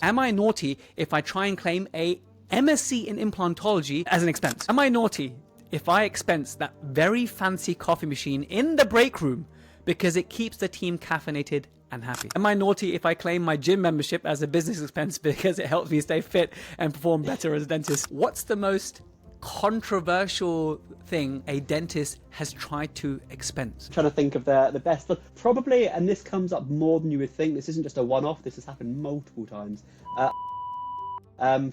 Am I naughty if I try and claim a MSc in implantology as an expense? Am I naughty if I expense that very fancy coffee machine in the break room because it keeps the team caffeinated and happy? Am I naughty if I claim my gym membership as a business expense because it helps me stay fit and perform better as a dentist? What's the most controversial thing a dentist has tried to expense? I'm trying to think of the best one. Probably, and this comes up more than you would think, this isn't just a one-off, this has happened multiple times.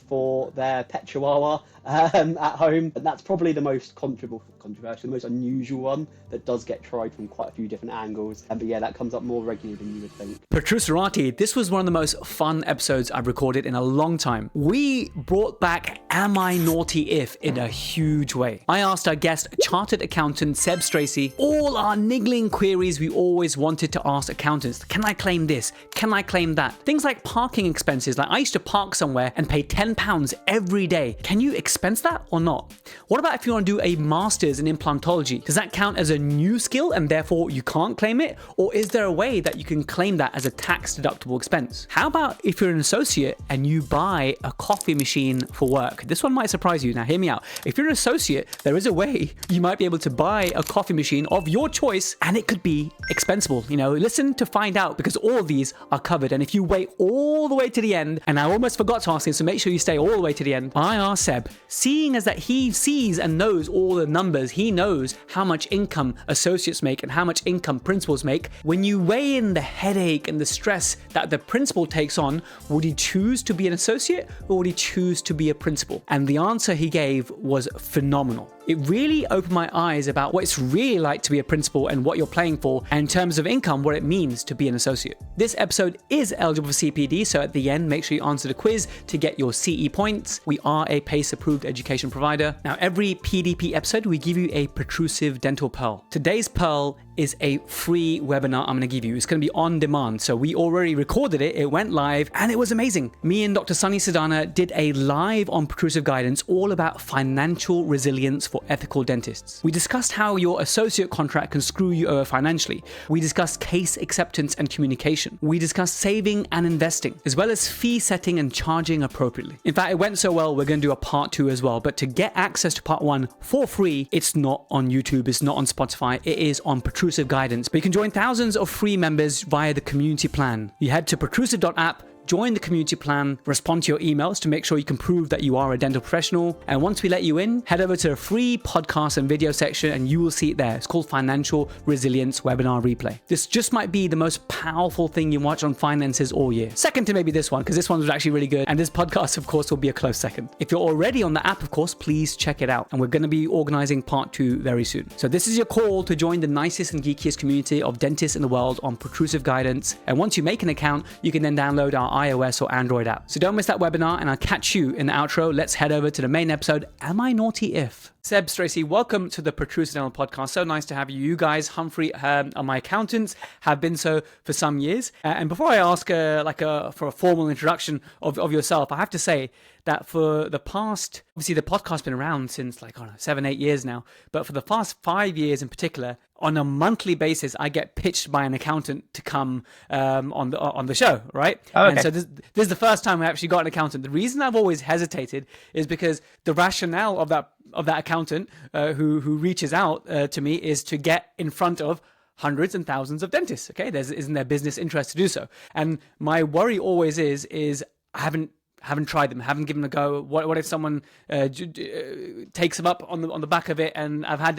For their pet chihuahua at home. And that's probably the most controversial, the most unusual one that does get tried from quite a few different angles. But yeah, that comes up more regularly than you would think. Protrusive, this was one of the most fun episodes I've recorded in a long time. We brought back Am I Naughty If in a huge way. I asked our guest, chartered accountant Seb Stracey, all our niggling queries we always wanted to ask accountants. Can I claim this? Can I claim that? Things like parking expenses. Like I used to park somewhere and pay £10 every day. Can you expense that or not? What about if you want to do a master's in implantology? Does that count as a new skill and therefore you can't claim it? Or is there a way that you can claim that as a tax deductible expense? How about if you're an associate and you buy a coffee machine for work? This one might surprise you. Now hear me out. If you're an associate, there is a way you might be able to buy a coffee machine of your choice and it could be expensible. You know, listen to find out because all of these are covered. And if you wait all the way to the end, and I almost forgot to ask this, so make sure you stay all the way to the end. I asked Seb, seeing as that he sees and knows all the numbers, he knows how much income associates make and how much income principals make. When you weigh in the headache and the stress that the principal takes on, would he choose to be an associate or would he choose to be a principal? And the answer he gave was phenomenal. It really opened my eyes about what it's really like to be a principal and what you're playing for, and in terms of income, what it means to be an associate. This episode is eligible for CPD, so at the end, make sure you answer the quiz to get your CE points. We are a PACE-approved education provider. Now, every PDP episode, we give you a protrusive dental pearl. Today's pearl is a free webinar I'm going to give you. It's going to be on demand. So we already recorded it. It went live and it was amazing. Me and Dr. Sunny Sadana did a live on protrusive guidance all about financial resilience for ethical dentists. We discussed how your associate contract can screw you over financially. We discussed case acceptance and communication. We discussed saving and investing, as well as fee setting and charging appropriately. In fact, it went so well, we're going to do a part 2 as well. But to get access to part 1 for free, it's not on YouTube, it's not on Spotify, it is on Protrusive Guidance. But you can join thousands of free members via the community plan. You head to protrusive.app, join the community plan, respond to your emails to make sure you can prove that you are a dental professional. And once we let you in, head over to a free podcast and video section and you will see it there. It's called Financial Resilience Webinar Replay. This just might be the most powerful thing you watch on finances all year. Second to maybe this one, because this one was actually really good. And this podcast, of course, will be a close second. If you're already on the app, of course, please check it out. And we're going to be organizing part 2 very soon. So this is your call to join the nicest and geekiest community of dentists in the world on Protrusive Guidance. And once you make an account, you can then download our iOS or Android app. So don't miss that webinar and I'll catch you in the outro. Let's head over to the main episode. Am I naughty if? Seb, Stracey, welcome to the Protrusive Dental Podcast. So nice to have you. You guys, Humphrey, are my accountants, have been so for some years. And before I ask for a formal introduction of yourself, I have to say that for the past, obviously the podcast's been around since 7-8 years now, but for the past 5 years in particular, on a monthly basis, I get pitched by an accountant to come on the show, right? Oh, okay. And so this is the first time I actually got an accountant. The reason I've always hesitated is because the rationale of that accountant who reaches out to me is to get in front of hundreds and thousands of dentists. Okay, isn't their business interest to do so? And my worry always is I haven't tried them, haven't given them a go. What if someone takes them up on the back of it? And I've had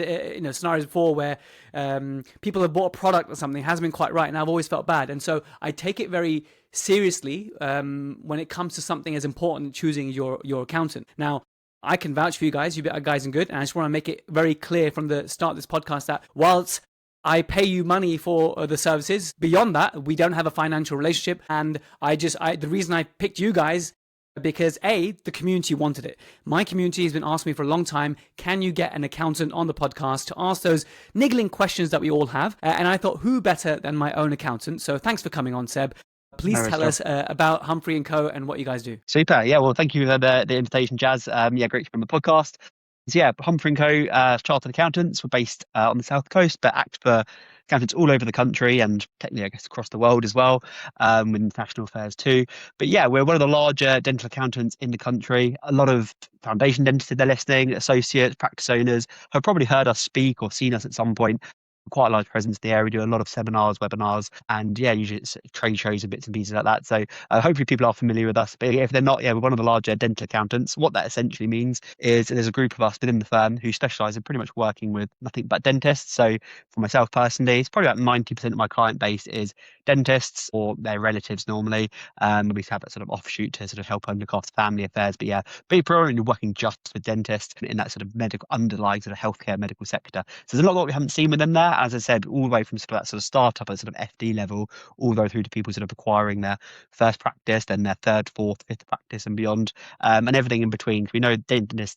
scenarios before where people have bought a product or something, hasn't been quite right, and I've always felt bad. And so I take it very seriously when it comes to something as important, choosing your accountant. Now, I can vouch for you guys. You guys are good, and I just want to make it very clear from the start of this podcast that whilst I pay you money for the services, beyond that, we don't have a financial relationship. And the reason I picked you guys because the community wanted it. My community has been asking me for a long time, can you get an accountant on the podcast to ask those niggling questions that we all have? And I thought, who better than my own accountant? So thanks for coming on, Seb. Please tell us about Humphrey & Co. and what you guys do. Super. Yeah, well, thank you for the invitation, Jazz. Great to be on the podcast. So yeah, Humphrey & Co. Chartered accountants. We're based on the South Coast, but act for accountants all over the country and technically, I guess, across the world as well, with international affairs too. But yeah, we're one of the larger dental accountants in the country. A lot of foundation dentists, if they're listening, associates, practice owners have probably heard us speak or seen us at some point. Quite a large presence in the area. We do a lot of seminars, webinars, and yeah, usually it's trade shows and bits and pieces like that. So hopefully people are familiar with us. But if they're not, yeah, we're one of the larger dental accountants. What that essentially means is there's a group of us within the firm who specialise in pretty much working with nothing but dentists. So for myself personally, it's probably about 90% of my client base is dentists or their relatives normally. We have that sort of offshoot to sort of help and look after family affairs. But yeah, big priority working just with dentists in that sort of medical underlying sort of healthcare medical sector. So there's a lot we haven't seen with them there. As I said, all the way from sort of that sort of startup at sort of FD level, all the way through to people sort of acquiring their first practice, then their third, fourth, fifth practice and beyond, and everything in between. We know dentists,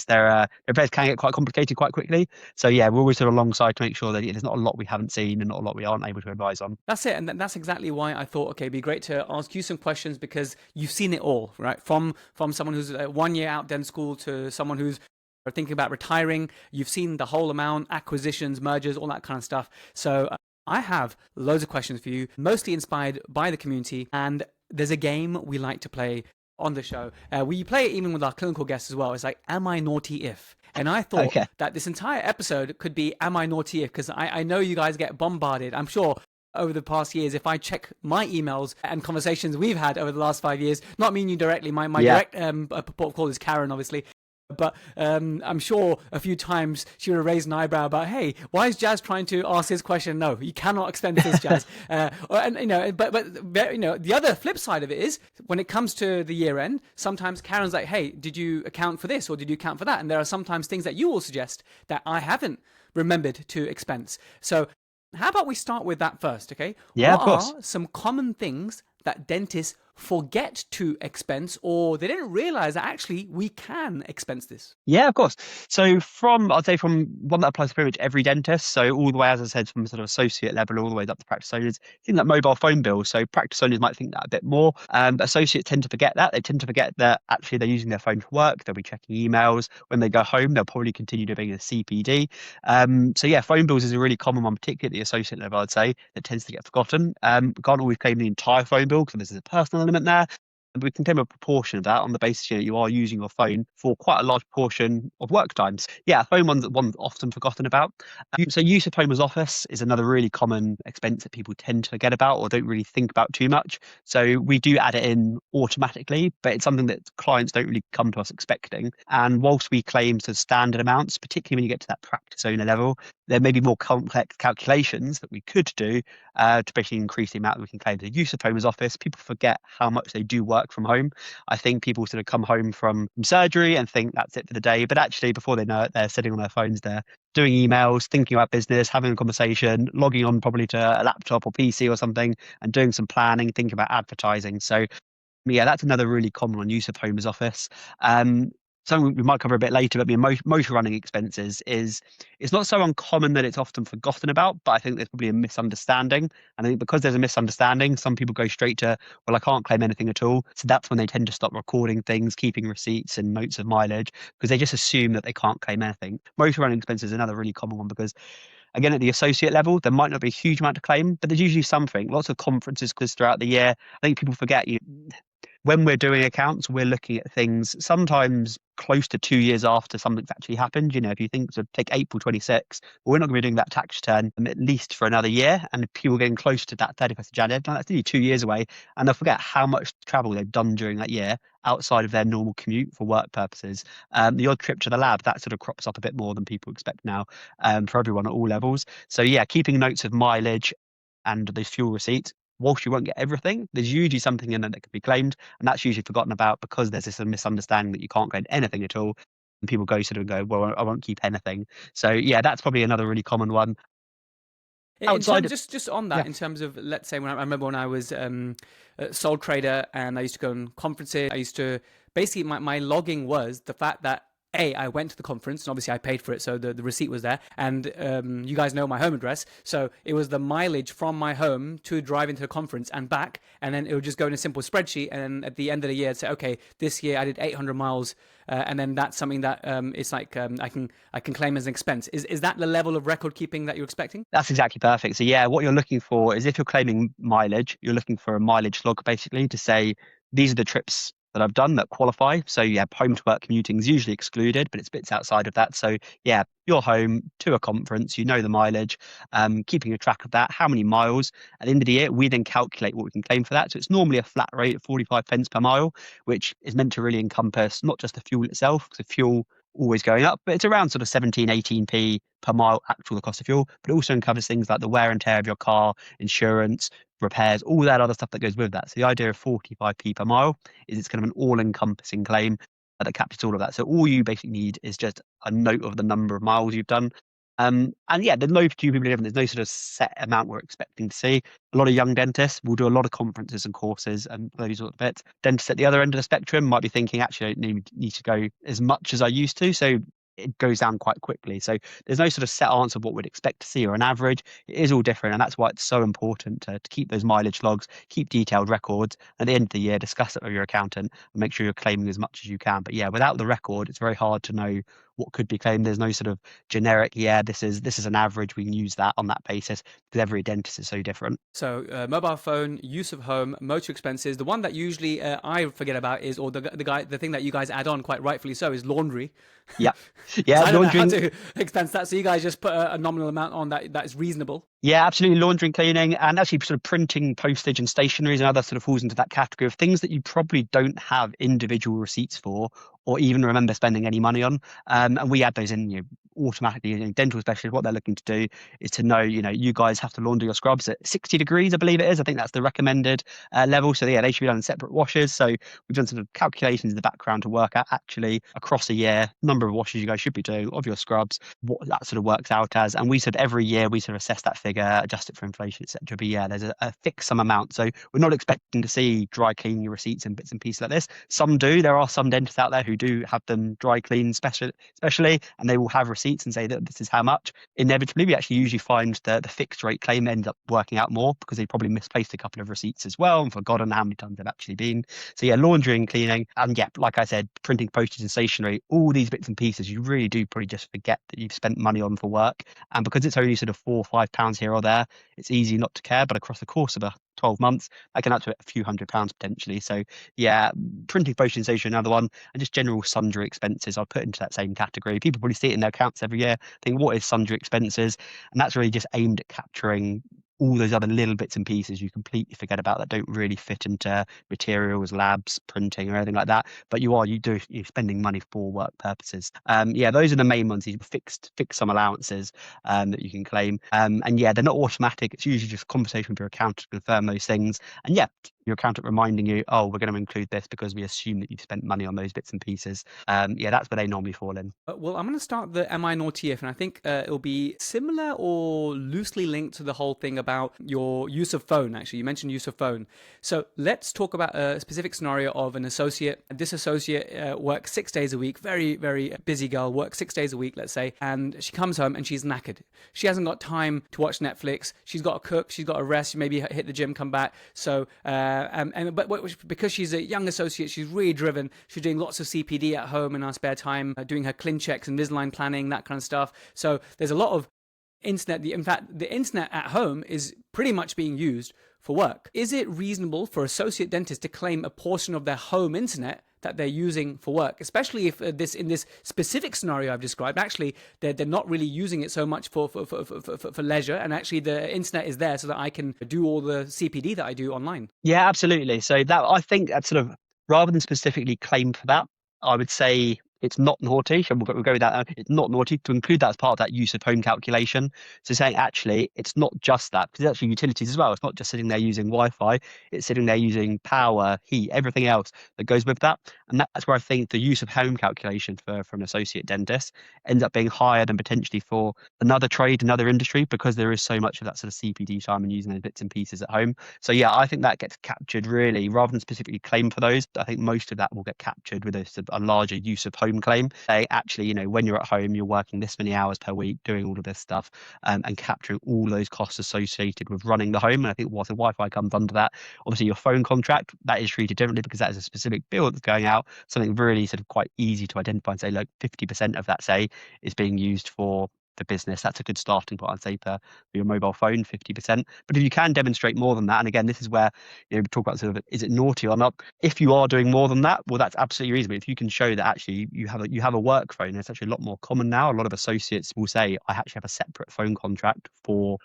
their affairs can get quite complicated quite quickly. So yeah, we're always sort of alongside to make sure that there's not a lot we haven't seen and not a lot we aren't able to advise on. That's it, and that's exactly why I thought, okay, it'd be great to ask you some questions because you've seen it all, right? From someone who's 1 year out dental school to someone who's thinking about retiring. You've seen the whole amount, acquisitions, mergers, all that kind of stuff. So I have loads of questions for you, mostly inspired by the community. And there's a game we like to play on the show. We play it even with our clinical guests as well. It's like, am I naughty if? And I thought that this entire episode could be, am I naughty if? Because I know you guys get bombarded. I'm sure over the past years, if I check my emails and conversations we've had over the last 5 years, not me and you directly, my direct port of call is Karen, obviously. But I'm sure a few times she would have raised an eyebrow about, hey, why is Jazz trying to ask his question? No, you cannot expense this, Jazz. But the other flip side of it is when it comes to the year end, sometimes Karen's like, hey, did you account for this or did you account for that? And there are sometimes things that you will suggest that I haven't remembered to expense. So how about we start with that first, okay? Yeah, what of course. are some common things that dentists forget to expense, or they didn't realize that actually we can expense this? Yeah, of course. So I'd say from one that applies to pretty much every dentist. So all the way, as I said, from sort of associate level all the way up to practice owners, things like mobile phone bills. So practice owners might think that a bit more. But associates tend to forget that. They tend to forget that actually they're using their phone for work. They'll be checking emails. When they go home, they'll probably continue doing a CPD. So yeah, phone bills is a really common one, particularly at the associate level, I'd say, that tends to get forgotten. We can't always claim the entire phone bill because there's a personal element there. And we can claim a proportion of that on the basis you are using your phone for quite a large portion of work times. Yeah, phone one's often forgotten about. So use of Homer's office is another really common expense that people tend to forget about or don't really think about too much. So we do add it in automatically, but it's something that clients don't really come to us expecting. And whilst we claim to standard amounts, particularly when you get to that practice owner level, there may be more complex calculations that we could do to basically increase the amount that we can claim. The use of Homer's office, people forget how much they do work from home. I think people sort of come home from surgery and think that's it for the day, but actually before they know it, they're sitting on their phones there doing emails, thinking about business, having a conversation, logging on probably to a laptop or PC or something and doing some planning, thinking about advertising. So yeah, that's another really common one, use of Homer's office. Something we might cover a bit later, but motor running expenses it's not so uncommon that it's often forgotten about, but I think there's probably a misunderstanding. And I think because there's a misunderstanding, some people go straight to, well, I can't claim anything at all. So that's when they tend to stop recording things, keeping receipts and notes of mileage, because they just assume that they can't claim anything. Motor running expenses is another really common one because, again, at the associate level, there might not be a huge amount to claim, but there's usually something. Lots of conferences throughout the year. I think people forget when we're doing accounts, we're looking at things sometimes close to 2 years after something's actually happened. If you think, so take April 26, we're not going to be doing that tax return at least for another year. And if people are getting close to that 31st of January, that's nearly 2 years away. And they'll forget how much travel they've done during that year outside of their normal commute for work purposes. The odd trip to the lab, that sort of crops up a bit more than people expect now for everyone at all levels. So yeah, keeping notes of mileage and those fuel receipts. Whilst you won't get everything, there's usually something in it that can be claimed, and that's usually forgotten about because there's this misunderstanding that you can't claim anything at all. And people go well, I won't keep anything. So yeah, that's probably another really common one. Just on that, in terms of, let's say, I remember when I was a sole trader and I used to go on conferences, I used to basically my logging was the fact that I went to the conference, and obviously I paid for it, so the receipt was there. And you guys know my home address, so it was the mileage from my home to drive into the conference and back, and then it would just go in a simple spreadsheet. And then at the end of the year, it'd say, okay, this year I did 800 miles, and then that's something that it's like I can claim as an expense. Is that the level of record keeping that you're expecting? That's exactly perfect. So yeah, what you're looking for is if you're claiming mileage, you're looking for a mileage log basically to say these are the trips that I've done that qualify. So yeah, home to work commuting is usually excluded, but it's bits outside of that. So yeah, you're home to a conference, you know the mileage, keeping a track of that, how many miles. At the end of the year, we then calculate what we can claim for that. So it's normally a flat rate of 45 pence per mile, which is meant to really encompass not just the fuel itself, because the fuel always going up, but it's around sort of 17, 18p per mile actual the cost of fuel, but it also uncovers things like the wear and tear of your car, insurance, repairs, all that other stuff that goes with that. So the idea of 45p per mile is it's kind of an all-encompassing claim that captures all of that. So all you basically need is just a note of the number of miles you've done. And yeah, there's no few people living. There's no sort of set amount we're expecting to see. A lot of young dentists will do a lot of conferences and courses and those sort of bits. Dentists at the other end of the spectrum might be thinking, actually, I don't need to go as much as I used to. So it goes down quite quickly. So there's no sort of set answer of what we'd expect to see or an average. It is all different. And that's why it's so important to keep those mileage logs, keep detailed records. At the end of the year, discuss it with your accountant and make sure you're claiming as much as you can. But yeah, without the record, it's very hard to know what could be claimed. There's no sort of generic, yeah, this is an average. We can use that on that basis because every dentist is so different. So mobile phone, use of home, motor expenses. The one that usually I forget about is, or the thing that you guys add on quite rightfully so, is laundry. Yeah, yeah. I don't know how to expense that. So you guys just put a nominal amount on that is reasonable. Yeah, absolutely. Laundering, cleaning, and actually sort of printing, postage, and stationeries and other sort of falls into that category of things that you probably don't have individual receipts for, or even remember spending any money on. And we add those in, automatically. Dental specialists, what they're looking to do is to know, you guys have to launder your scrubs at 60 degrees, I believe it is. I think that's the recommended level. So yeah, they should be done in separate washes. So we've done sort of calculations in the background to work out actually across a year number of washes you guys should be doing of your scrubs, what that sort of works out as. And we said every year we sort of assess that figure, adjust it for inflation, etc. But yeah, there's a fixed sum amount. So we're not expecting to see dry cleaning receipts and bits and pieces like this. Some do. There are some dentists out there who do have them dry clean especially, and they will have receipts and say that this is how much. Inevitably, we actually usually find the fixed rate claim ends up working out more because they probably misplaced a couple of receipts as well and forgotten how many times they've actually been. So yeah, laundering, cleaning, and yeah, like I said, printing, postage, and stationery, all these bits and pieces you really do probably just forget that you've spent money on for work. And because it's only sort of £4 or £5 here or there, it's easy not to care. But across the course of 12 months, I can add to it a few £100s potentially. So yeah, printing, postage, station, another one, and just general sundry expenses I'll put into that same category. People probably see it in their accounts every year, think what is sundry expenses, and that's really just aimed at capturing all those other little bits and pieces you completely forget about that don't really fit into materials, labs, printing, or anything like that. But you're spending money for work purposes. Yeah, those are the main ones. These fixed some allowances that you can claim. And yeah, they're not automatic. It's usually just a conversation with your accountant to confirm those things. And yeah, your accountant reminding you, oh, we're going to include this because we assume that you've spent money on those bits and pieces. Yeah, that's where they normally fall in. Well, I'm going to start the Am I Naughty If, and I think it'll be similar or loosely linked to the whole thing about your use of phone. Actually, you mentioned use of phone. So let's talk about a specific scenario of an associate. This associate works 6 days a week, very, very busy girl, works 6 days a week, let's say, and she comes home and she's knackered. She hasn't got time to watch Netflix. She's got to cook. She's got to rest. Maybe hit the gym, come back. So, but because she's a young associate, she's really driven. She's doing lots of CPD at home in her spare time, doing her clean checks and Invisalign planning, that kind of stuff. So there's a lot of internet. In fact, the internet at home is pretty much being used for work. Is it reasonable for associate dentists to claim a portion of their home internet that they're using for work, especially if in this specific scenario I've described, actually they're not really using it so much for leisure, and actually the internet is there so that I can do all the CPD that I do online? Yeah, absolutely. So that, I think that sort of, rather than specifically claim for that, I would say it's not naughty. So we'll go with that. It's not naughty to include that as part of that use of home calculation. So saying actually, it's not just that, because it's actually utilities as well. It's not just sitting there using Wi-Fi. It's sitting there using power, heat, everything else that goes with that. And that's where I think the use of home calculation for an associate dentist ends up being higher than potentially for another trade, another industry, because there is so much of that sort of CPD time and using those bits and pieces at home. So yeah, I think that gets captured really, rather than specifically claim for those. I think most of that will get captured with a larger use of home home claim, saying actually, when you're at home, you're working this many hours per week doing all of this stuff, and capturing all those costs associated with running the home. And I think the Wi-Fi comes under that. Obviously, your phone contract, that is treated differently because that is a specific bill that's going out. Something really sort of quite easy to identify and say, look, 50% of that, say, is being used for the business. That's a good starting point, I'd say, for your mobile phone, 50%. But if you can demonstrate more than that, and again, this is where we talk about sort of, is it naughty or not? If you are doing more than that, well, that's absolutely reasonable. If you can show that actually you have a work phone, it's actually a lot more common now. A lot of associates will say, I actually have a separate phone contract for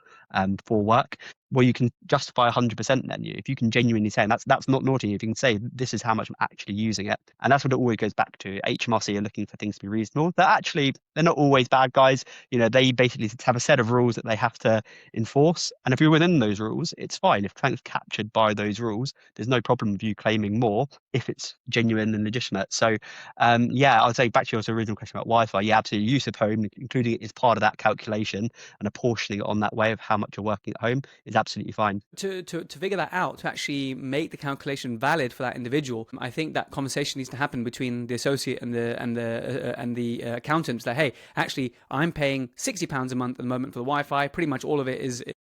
work. Well, you can justify 100% then. If you can genuinely say, and that's not naughty, if you can say, this is how much I'm actually using it. And that's what it always goes back to. HMRC are looking for things to be reasonable. They're not always bad guys. They basically have a set of rules that they have to enforce. And if you're within those rules, it's fine. If something's captured by those rules, there's no problem with you claiming more if it's genuine and legitimate. So, I would say back to your original question about Wi-Fi, yeah, absolutely. Use of home, including it is part of that calculation and apportioning it on that way of how much you're working at home is absolutely fine. To figure that out, to actually make the calculation valid for that individual, I think that conversation needs to happen between the associate and the accountant. That, hey, actually, I'm paying £60 a month at the moment for the Wi-Fi. Pretty much all of it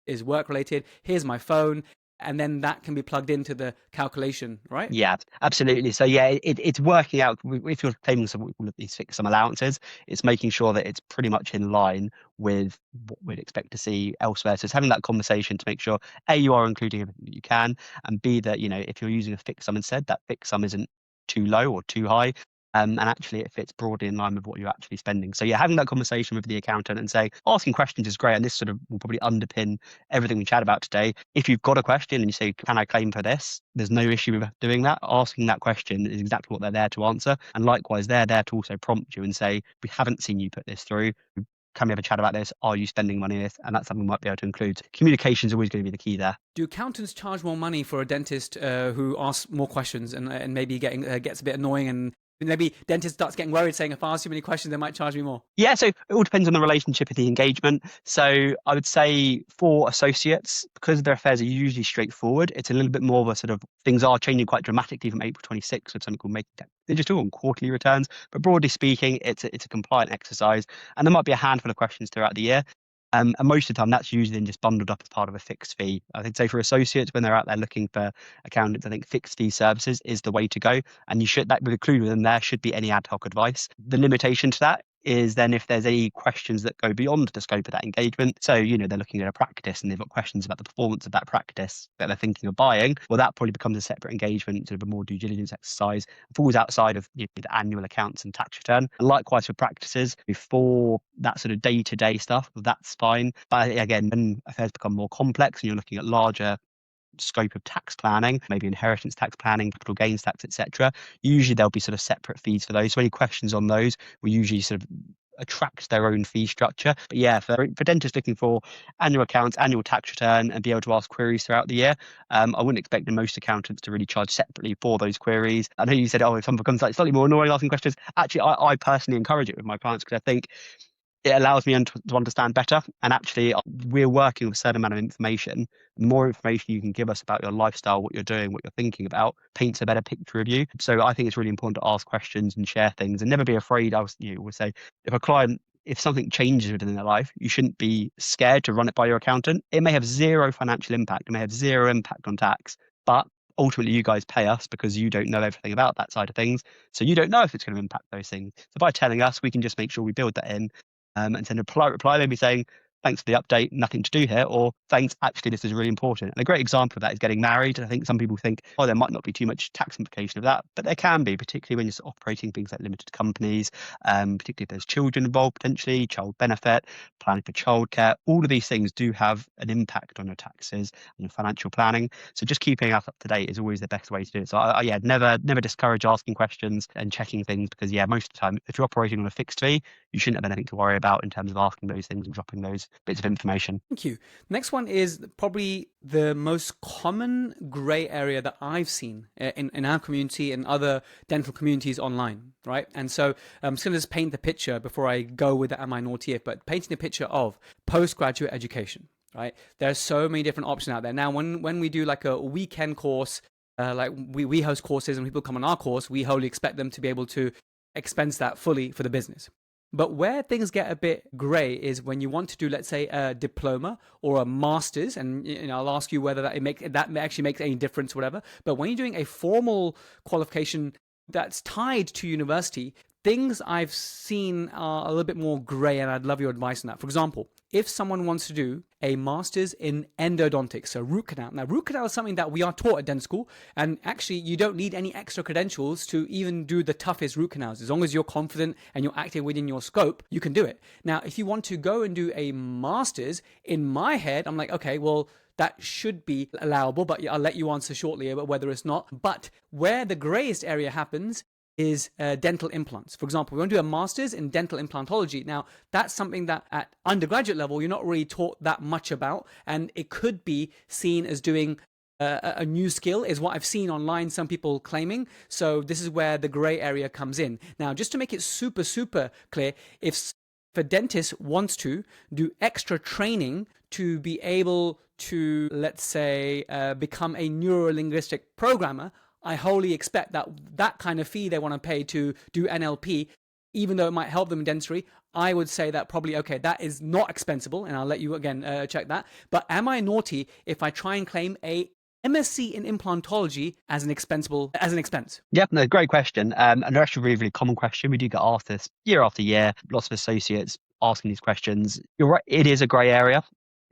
is work related. Here's my phone. And then that can be plugged into the calculation, right? Yeah, absolutely. So yeah, it's working out. If you're claiming some of these fixed sum allowances, it's making sure that it's pretty much in line with what we'd expect to see elsewhere. So it's having that conversation to make sure A, you are including everything that you can, and B, that if you're using a fixed sum instead, that fixed sum isn't too low or too high. And actually it fits broadly in line with what you're actually spending. So yeah, having that conversation with the accountant and saying, asking questions is great. And this sort of will probably underpin everything we chat about today. If you've got a question and you say, can I claim for this? There's no issue with doing that. Asking that question is exactly what they're there to answer. And likewise, they're there to also prompt you and say, we haven't seen you put this through. Can we have a chat about this? Are you spending money on this? And that's something we might be able to include. Communication is always going to be the key there. Do accountants charge more money for a dentist who asks more questions and maybe gets a bit annoying, and maybe dentist starts getting worried saying, if I ask too many questions, they might charge me more? Yeah, so it all depends on the relationship of the engagement. So I would say for associates, because their affairs are usually straightforward, it's a little bit more of a sort of, things are changing quite dramatically from April 26th with something called Making Tax Digital on quarterly returns. But broadly speaking, it's a compliant exercise. And there might be a handful of questions throughout the year. And most of the time, that's usually then just bundled up as part of a fixed fee. I think, say, for associates, when they're out there looking for accountants, I think fixed fee services is the way to go. And that would include within there should be any ad hoc advice. The limitation to that is then if there's any questions that go beyond the scope of that engagement. So, they're looking at a practice and they've got questions about the performance of that practice that they're thinking of buying. Well, that probably becomes a separate engagement, sort of a more due diligence exercise, falls outside of the annual accounts and tax return. And likewise for practices, before that sort of day-to-day stuff, that's fine. But again, when affairs become more complex and you're looking at larger scope of tax planning, maybe inheritance tax planning, capital gains tax, etc., usually there'll be sort of separate fees for those. So any questions on those will usually sort of attract their own fee structure. But yeah, for dentists looking for annual accounts, annual tax return, and be able to ask queries throughout the year, I wouldn't expect most accountants to really charge separately for those queries. I know you said, if someone becomes slightly more annoying asking questions, actually I personally encourage it with my clients because I think it allows me to understand better. And actually, we're working with a certain amount of information. The more information you can give us about your lifestyle, what you're doing, what you're thinking about, paints a better picture of you. So I think it's really important to ask questions and share things and never be afraid. I would say, if something changes within their life, you shouldn't be scared to run it by your accountant. It may have zero financial impact. It may have zero impact on tax, but ultimately you guys pay us because you don't know everything about that side of things. So you don't know if it's going to impact those things. So by telling us, we can just make sure we build that in. And send a polite reply, maybe saying, thanks for the update, nothing to do here, or thanks, actually, this is really important. And a great example of that is getting married. I think some people think, there might not be too much tax implication of that, but there can be, particularly when you're operating things like limited companies, particularly if there's children involved, potentially, child benefit, planning for childcare. All of these things do have an impact on your taxes and your financial planning. So just keeping us up to date is always the best way to do it. So never discourage asking questions and checking things because, most of the time, if you're operating on a fixed fee, you shouldn't have anything to worry about in terms of asking those things and dropping those bits of information. Thank you. Next one is probably the most common grey area that I've seen in our community and other dental communities online, right? And so I'm just going to just paint the picture before I go with the Am I Naughty If, but painting a picture of postgraduate education, right? There's so many different options out there. Now, when we do like a weekend course, like we host courses and people come on our course, we wholly expect them to be able to expense that fully for the business. But where things get a bit gray is when you want to do, let's say, a diploma or a master's, and I'll ask you whether that actually makes any difference, or whatever. But when you're doing a formal qualification that's tied to university, things I've seen are a little bit more gray, and I'd love your advice on that. For example, if someone wants to do a master's in endodontics, so root canal. Now, root canal is something that we are taught at dental school, and actually you don't need any extra credentials to even do the toughest root canals. As long as you're confident and you're acting within your scope, you can do it. Now, if you want to go and do a master's, in my head, I'm like, okay, well, that should be allowable, but I'll let you answer shortly about whether it's not. But where the grayest area happens is dental implants. For example, we want to do a master's in dental implantology. Now, that's something that at undergraduate level, you're not really taught that much about, and it could be seen as doing a new skill, is what I've seen online, some people claiming. So this is where the gray area comes in. Now, just to make it super, super clear, if a dentist wants to do extra training to be able to, let's say, become a neuro-linguistic programmer, I wholly expect that kind of fee they want to pay to do NLP, even though it might help them in dentistry, I would say that probably, okay, that is not expensible, and I'll let you again check that. But am I naughty if I try and claim a MSc in implantology as an expense? Yeah, no, great question. And they're actually a really, really common question. We do get asked this year after year, lots of associates asking these questions. You're right, it is a grey area.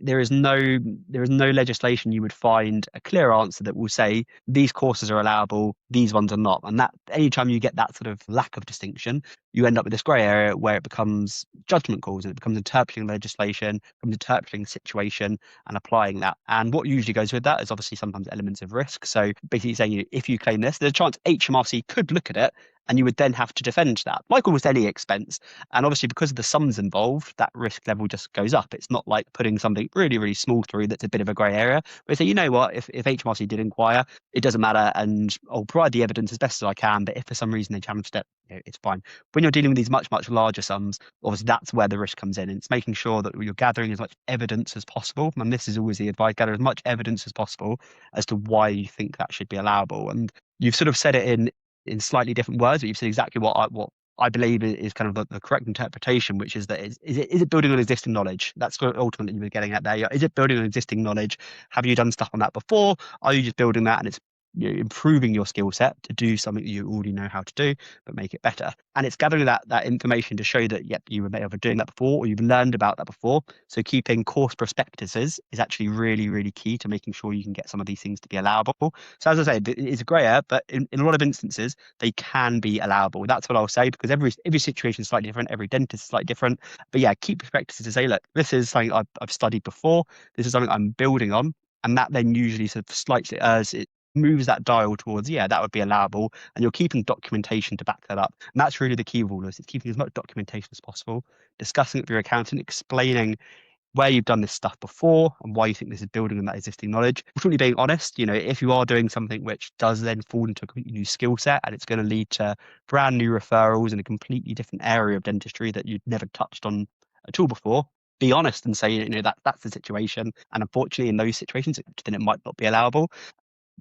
There is no legislation you would find a clear answer that will say these courses are allowable, these ones are not. And that anytime you get that sort of lack of distinction, you end up with this grey area where it becomes judgment calls, and it becomes interpreting legislation, becomes interpreting the situation and applying that. And what usually goes with that is obviously sometimes elements of risk. So basically saying, if you claim this, there's a chance HMRC could look at it, and you would then have to defend that, like almost any expense. And obviously, because of the sums involved, that risk level just goes up. It's not like putting something really, really small through that's a bit of a grey area. But say, you know what, if HMRC did inquire, it doesn't matter, and I'll provide the evidence as best as I can. But if for some reason they challenged it, it's fine. When you're dealing with these much, much larger sums, obviously that's where the risk comes in. And it's making sure that you're gathering as much evidence as possible. And this is always the advice: gather as much evidence as possible as to why you think that should be allowable. And you've sort of said it in slightly different words, but you've said exactly what I believe is kind of the correct interpretation, which is that is it building on existing knowledge? That's what ultimately you were getting at there. Is it building on existing knowledge? Have you done stuff on that before? Are you just building that and it's improving your skill set to do something that you already know how to do, but make it better? And it's gathering that information to show that, yep, you were maybe doing that before, or you've learned about that before. So keeping course prospectuses is actually really, really key to making sure you can get some of these things to be allowable. So as I say, it's a grey area, but in a lot of instances, they can be allowable. That's what I'll say, because every situation is slightly different, every dentist is slightly different. But yeah, keep prospectuses to say, look, this is something I've studied before, this is something I'm building on, and that then usually sort of slightly it moves that dial towards, yeah, that would be allowable, and you're keeping documentation to back that up. And that's really the key of all of this. It's keeping as much documentation as possible, discussing it with your accountant, explaining where you've done this stuff before and why you think this is building on that existing knowledge. Ultimately being honest, if you are doing something which does then fall into a completely new skill set and it's going to lead to brand new referrals in a completely different area of dentistry that you'd never touched on at all before, be honest and say, that's the situation. And unfortunately, in those situations, then it might not be allowable.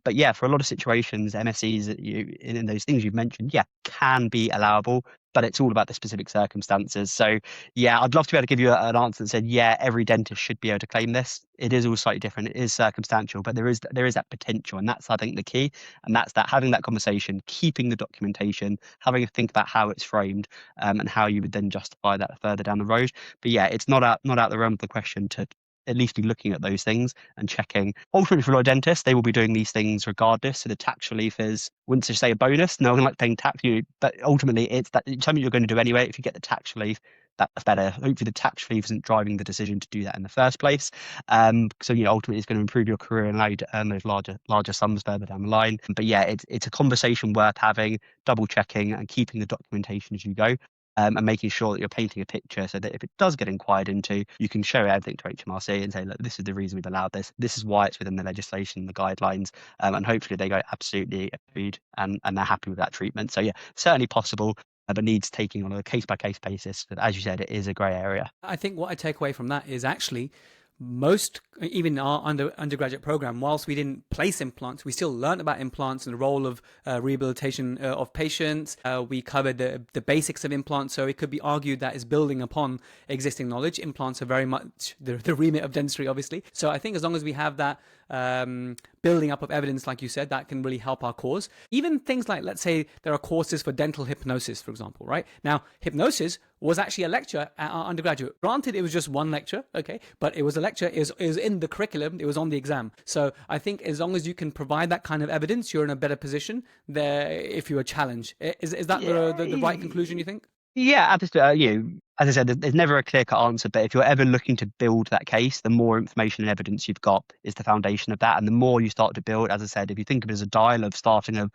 But yeah, for a lot of situations, MSCs in those things you've mentioned, yeah, can be allowable, but it's all about the specific circumstances. So yeah, I'd love to be able to give you an answer that said, yeah, every dentist should be able to claim this. It is all slightly different. It is circumstantial, but there is that potential, and that's, I think, the key. And that's that having that conversation, keeping the documentation, having a think about how it's framed, and how you would then justify that further down the road. But yeah, it's not out the realm of the question to at least be looking at those things and checking. Ultimately, for a lot of dentists, they will be doing these things regardless. So the tax relief is, wouldn't you say, a bonus? No one like paying tax, but ultimately it's something you're going to do anyway. If you get the tax relief, that's better. Hopefully the tax relief isn't driving the decision to do that in the first place. So ultimately it's going to improve your career and allow you to earn those larger sums further down the line. But yeah, it's a conversation worth having, double checking and keeping the documentation as you go. And making sure that you're painting a picture so that if it does get inquired into, you can show everything to HMRC and say, look, this is the reason we've allowed this. This is why it's within the legislation, the guidelines, and hopefully they go absolutely agreed and they're happy with that treatment. So yeah, certainly possible, but needs taking on a case-by-case basis. But as you said, it is a grey area. I think what I take away from that is actually most, even our undergraduate program, whilst we didn't place implants, we still learned about implants and the role of rehabilitation of patients. We covered the basics of implants. So it could be argued that is building upon existing knowledge. Implants are very much the remit of dentistry, obviously. So I think as long as we have that building up of evidence, like you said, that can really help our cause. Even things like, let's say there are courses for dental hypnosis, for example, right? Now, hypnosis was actually a lecture at our undergraduate. Granted, it was just one lecture, okay, but it was a lecture, it was in the curriculum, it was on the exam. So I think as long as you can provide that kind of evidence, you're in a better position there if you are challenged. Is that the right conclusion, you think? Yeah, as I said, there's never a clear-cut answer, but if you're ever looking to build that case, the more information and evidence you've got is the foundation of that. And the more you start to build, as I said, if you think of it as a dial of starting of,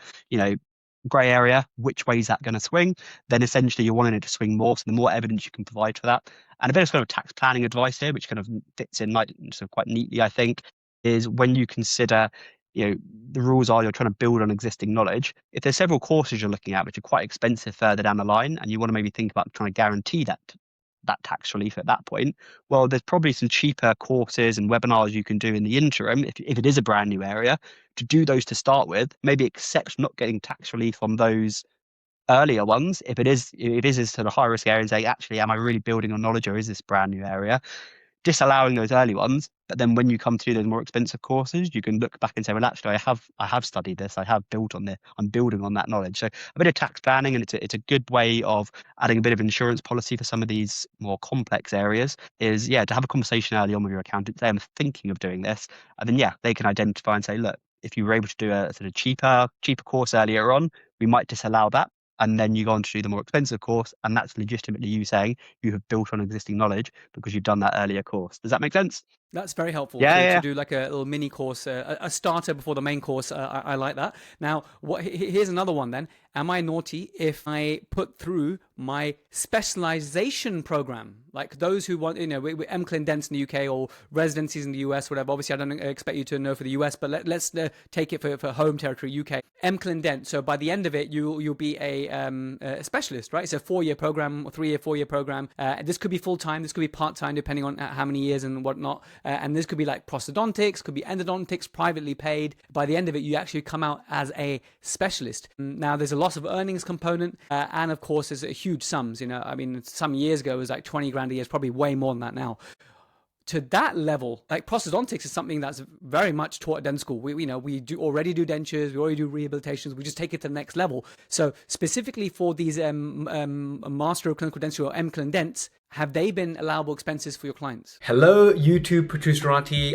grey area, which way is that going to swing, then essentially you're wanting it to swing more. So the more evidence you can provide for that. And a bit of sort of tax planning advice here, which kind of fits in like sort of quite neatly, I think, is when you consider the rules are you're trying to build on existing knowledge. If there's several courses you're looking at which are quite expensive further down the line, and you want to maybe think about trying to guarantee that tax relief at that point, well, there's probably some cheaper courses and webinars you can do in the interim if it is a brand new area, to do those to start with. Maybe accept not getting tax relief on those earlier ones if it is a sort of high risk area, and say, actually, am I really building on knowledge, or is this brand new area? Disallowing those early ones, but then when you come to those more expensive courses, you can look back and say, well, actually, I have studied this, I have built on this, I'm building on that knowledge. So a bit of tax planning, and it's a good way of adding a bit of insurance policy for some of these more complex areas, is to have a conversation early on with your accountant, say, I'm thinking of doing this, and then they can identify and say, look, if you were able to do a sort of cheaper course earlier on, we might disallow that. And then you go on to do the more expensive course, and that's legitimately you saying you have built on existing knowledge because you've done that earlier course. Does that make sense? That's very helpful to do like a little mini course, a starter before the main course. I like that. Now, here's another one then. Am I naughty if I put through my specialization program? Like those who want, MCLIN Dents in the UK or residencies in the US, whatever. Obviously, I don't expect you to know for the US, but let's take it for home territory, UK. MCLIN Dent. So by the end of it, you'll be a specialist, right? It's a 4-year program, or 4-year program. This could be full-time, this could be part-time, depending on how many years and whatnot. And this could be like prosthodontics, could be endodontics, privately paid. By the end of it, you actually come out as a specialist. Now, there's a loss of earnings component, and of course, there's huge sums. Some years ago, it was like 20 grand a year. It's probably way more than that now. To that level, like prosthodontics is something that's very much taught at dental school. We already do dentures, we already do rehabilitations. We just take it to the next level. So specifically for these Master of Clinical Dentistry or MCLIN Dents, have they been allowable expenses for your clients? Hello, YouTube Protrusive.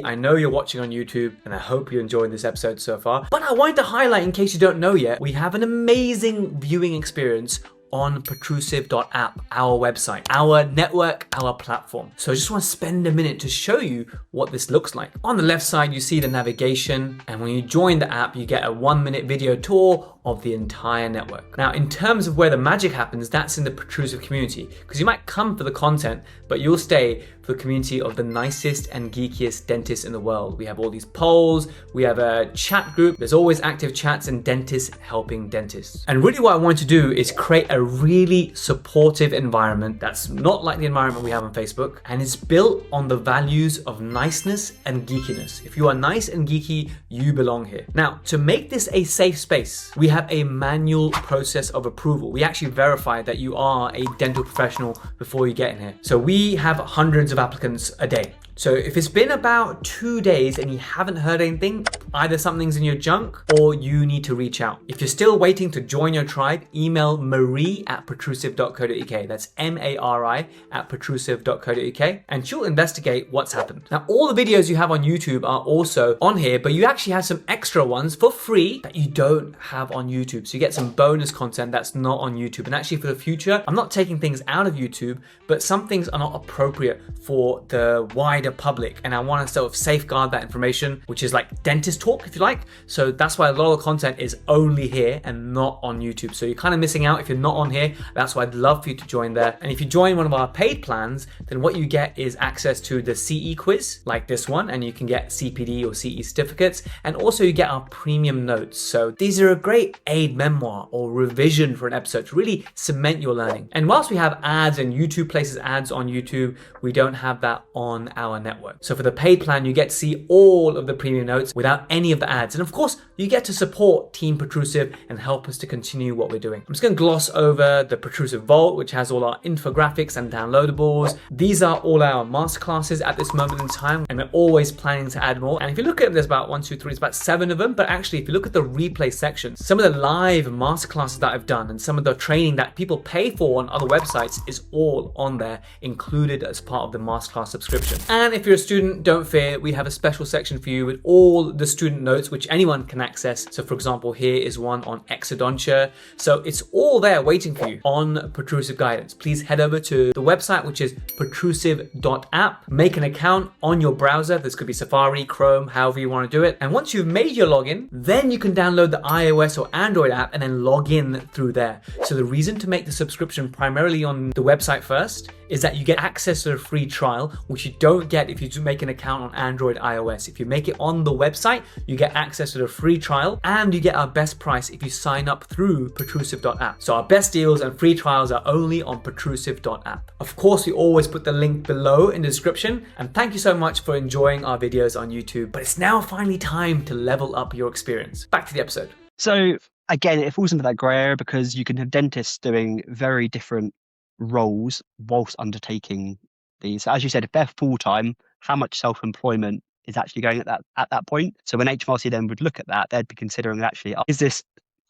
I know you're watching on YouTube, and I hope you're enjoying this episode so far. But I wanted to highlight, in case you don't know yet, we have an amazing viewing experience on protrusive.app, our website, our network, our platform. So I just want to spend a minute to show you what this looks like. On the left side, you see the navigation, and when you join the app, you get a 1-minute video tour of the entire network. Now, in terms of where the magic happens, that's in the Protrusive community, because you might come for the content, but you'll stay for the community of the nicest and geekiest dentists in the world. We have all these polls, we have a chat group, there's always active chats and dentists helping dentists. And really what I want to do is create a really supportive environment that's not like the environment we have on Facebook, and is built on the values of niceness and geekiness. If you are nice and geeky, you belong here. Now, to make this a safe space, we have a manual process of approval. We actually verify that you are a dental professional before you get in here. So we have hundreds of applicants a day. So if it's been about 2 days and you haven't heard anything, either something's in your junk or you need to reach out. If you're still waiting to join your tribe, email marie@protrusive.co.uk. That's MARI@protrusive.co.uk, and she'll investigate what's happened. Now, all the videos you have on YouTube are also on here, but you actually have some extra ones for free that you don't have on YouTube. So you get some bonus content that's not on YouTube. And actually for the future, I'm not taking things out of YouTube, but some things are not appropriate for the wider public, and I want to sort of safeguard that information, which is like dentist talk, if you like. So that's why a lot of the content is only here and not on YouTube. So you're kind of missing out if you're not on here. That's why I'd love for you to join there. And if you join one of our paid plans, then what you get is access to the CE quiz, like this one, and you can get CPD or CE certificates, and also you get our premium notes. So these are a great aid memoir or revision for an episode to really cement your learning. And whilst we have ads and YouTube places ads on YouTube, we don't have that on our our network. So for the paid plan, you get to see all of the premium notes without any of the ads. And of course, you get to support Team Protrusive and help us to continue what we're doing. I'm just going to gloss over the Protrusive Vault, which has all our infographics and downloadables. These are all our masterclasses at this moment in time, and we're always planning to add more. And if you look at them, there's about 1, 2, 3, it's about 7 of them. But actually, if you look at the replay section, some of the live masterclasses that I've done and some of the training that people pay for on other websites is all on there, included as part of the masterclass subscription. And if you're a student, don't fear, we have a special section for you with all the student notes, which anyone can access. So for example, here is one on exodontia. So it's all there waiting for you on Protrusive Guidance. Please head over to the website, which is protrusive.app. Make an account on your browser. This could be Safari, Chrome, however you want to do it. And once you've made your login, then you can download the iOS or Android app and then log in through there. So the reason to make the subscription primarily on the website first is that you get access to a free trial, which you don't get if you do make an account on Android, iOS. If you make it on the website, you get access to the free trial, and you get our best price if you sign up through protrusive.app. So our best deals and free trials are only on protrusive.app. Of course, we always put the link below in the description, and thank you so much for enjoying our videos on YouTube. But it's now finally time to level up your experience. Back to the episode. So again, it falls into that grey area because you can have dentists doing very different roles whilst undertaking these. So as you said, if they're full-time, how much self-employment is actually going at that point? So when HMRC then would look at that, they'd be considering actually, is this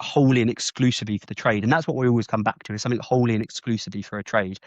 wholly and exclusively for the trade? And that's what we always come back to, is something wholly and exclusively for a trade.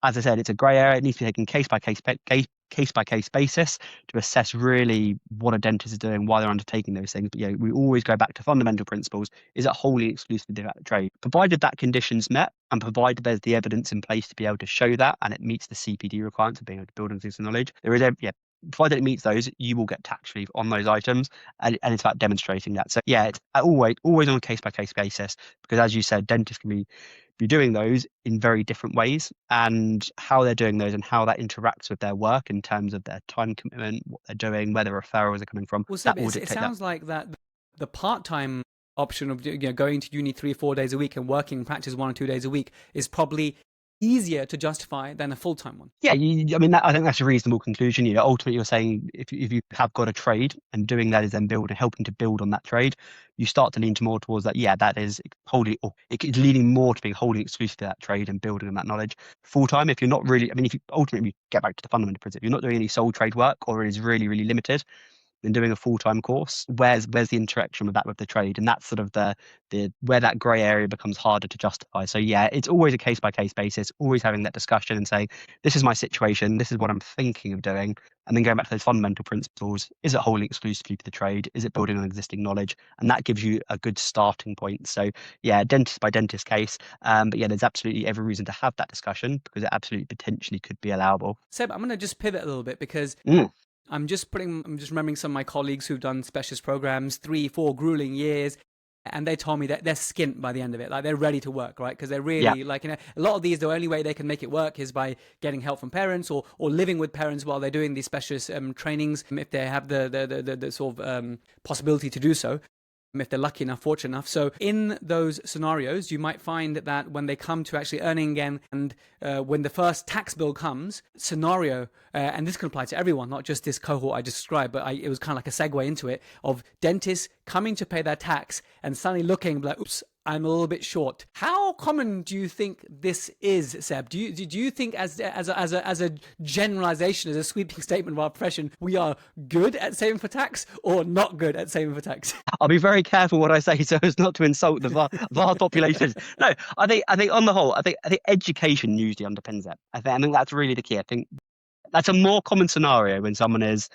As I said, it's a grey area. It needs to be taken case by case basis to assess really what a dentist is doing, why they're undertaking those things. But we always go back to fundamental principles. Is it wholly exclusively about the trade? Provided that condition's met, and provided there's the evidence in place to be able to show that, and it meets the CPD requirements of being able to build existing knowledge, provided it meets those, you will get tax relief on those items, and it's about demonstrating that. So it's always on a case by case basis, because as you said, dentists can be doing those in very different ways, and how they're doing those and how that interacts with their work in terms of their time commitment, what they're doing, where the referrals are coming from. Well, Seb, it sounds like that the part-time option of going to uni 3 or 4 days a week and working practice 1 or 2 days a week is probably easier to justify than a full-time one. Yeah, I think that's a reasonable conclusion. Ultimately, you're saying if you have got a trade and doing that is then helping to build on that trade, you start to lean more towards that. Yeah, that is it's leaning more to being wholly exclusive to that trade and building on that knowledge. Full-time, if you're not really, if you ultimately get back to the fundamental principle, you're not doing any sole trade work, or it is really, really limited, than doing a full-time course, where's the interaction with the trade? And that's sort of the where that grey area becomes harder to justify. So it's always a case-by-case basis, always having that discussion and saying, this is my situation, this is what I'm thinking of doing, and then going back to those fundamental principles. Is it wholly exclusively for the trade? Is it building on existing knowledge? And that gives you a good starting point. So dentist by dentist case, but there's absolutely every reason to have that discussion, because it absolutely potentially could be allowable. Seb, I'm going to just pivot a little bit, because I'm just remembering some of my colleagues who've done specialist programs, 3, 4 grueling years, and they told me that they're skint by the end of it. Like, they're ready to work, right? Because they're really a lot of these, the only way they can make it work is by getting help from parents or living with parents while they're doing these specialist trainings, if they have the sort of possibility to do so, if they're lucky enough, fortunate enough. So in those scenarios, you might find that when they come to actually earning again, and when the first tax bill comes, and this can apply to everyone, not just this cohort I described, but it was kind of like a segue into it, of dentists coming to pay their tax and suddenly looking like, oops, I'm a little bit short. How common do you think this is, Seb? Do you think as a generalization, as a sweeping statement of our profession, we are good at saving for tax or not good at saving for tax? I'll be very careful what I say so as not to insult the vast population. No, I think on the whole, I think education usually underpins that. I think that's really the key. I think that's a more common scenario when someone is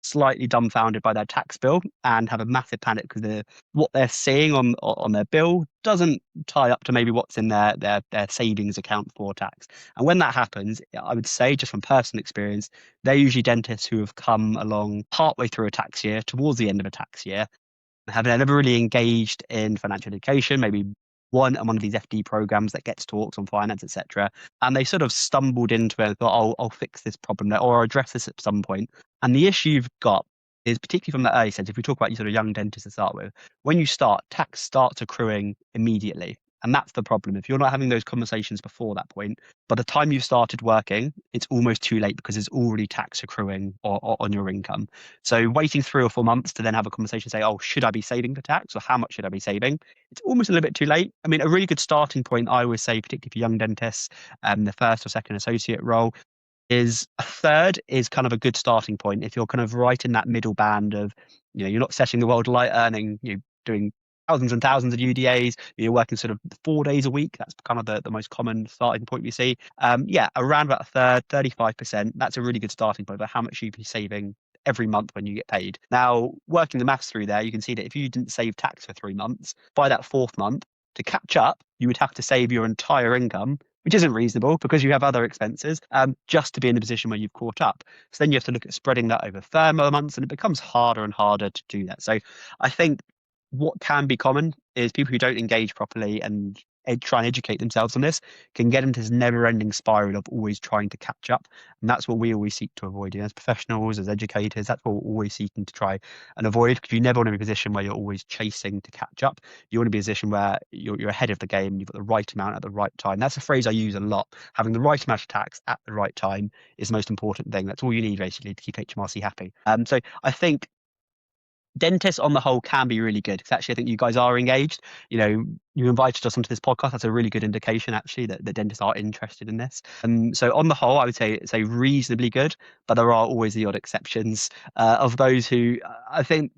slightly dumbfounded by their tax bill and have a massive panic because what they're seeing on their bill doesn't tie up to maybe what's in their savings account for tax. And when that happens, I would say, just from personal experience, they're usually dentists who have come along partway through a tax year, towards the end of a tax year, have never really engaged in financial education, maybe one of these FD programs that gets talks on finance, etc. And they sort of stumbled into it and thought, I'll fix this problem or address this at some point. And the issue you've got is, particularly from the early stage, if we talk about you sort of young dentists to start with, when you start, tax starts accruing immediately. And that's the problem. If you're not having those conversations before that point, by the time you've started working, it's almost too late because there's already tax accruing on your income. So waiting 3 or 4 months to then have a conversation, say, oh, should I be saving for tax, or how much should I be saving? It's almost a little bit too late. I mean, a really good starting point, I always say, particularly for young dentists, the first or second associate role, is a third is kind of a good starting point. If you're kind of right in that middle band of, you're not setting the world light, earning, doing thousands and thousands of UDAs, you're working sort of 4 days a week. That's kind of the most common starting point we see. Yeah, around about a third, 35%. That's a really good starting point about how much you'd be saving every month when you get paid. Now, working the maths through there, you can see that if you didn't save tax for 3 months, by that fourth month, to catch up, you would have to save your entire income, which isn't reasonable because you have other expenses, just to be in a position where you've caught up. So then you have to look at spreading that over 3 months, and it becomes harder and harder to do that. So I think what can be common is people who don't engage properly and try and educate themselves on this can get into this never-ending spiral of always trying to catch up. And that's what we always seek to avoid. As professionals, as educators, that's what we're always seeking to try and avoid, because you never want to be in a position where you're always chasing to catch up. You want to be in a position where you're ahead of the game, you've got the right amount at the right time. That's a phrase I use a lot. Having the right amount of tax at the right time is the most important thing. That's all you need, basically, to keep HMRC happy. So I think dentists on the whole can be really good, because actually I think you guys are engaged. You invited us onto this podcast. That's a really good indication, actually, that dentists are interested in this. So on the whole, I would say it's a reasonably good, but there are always the odd exceptions of those who I think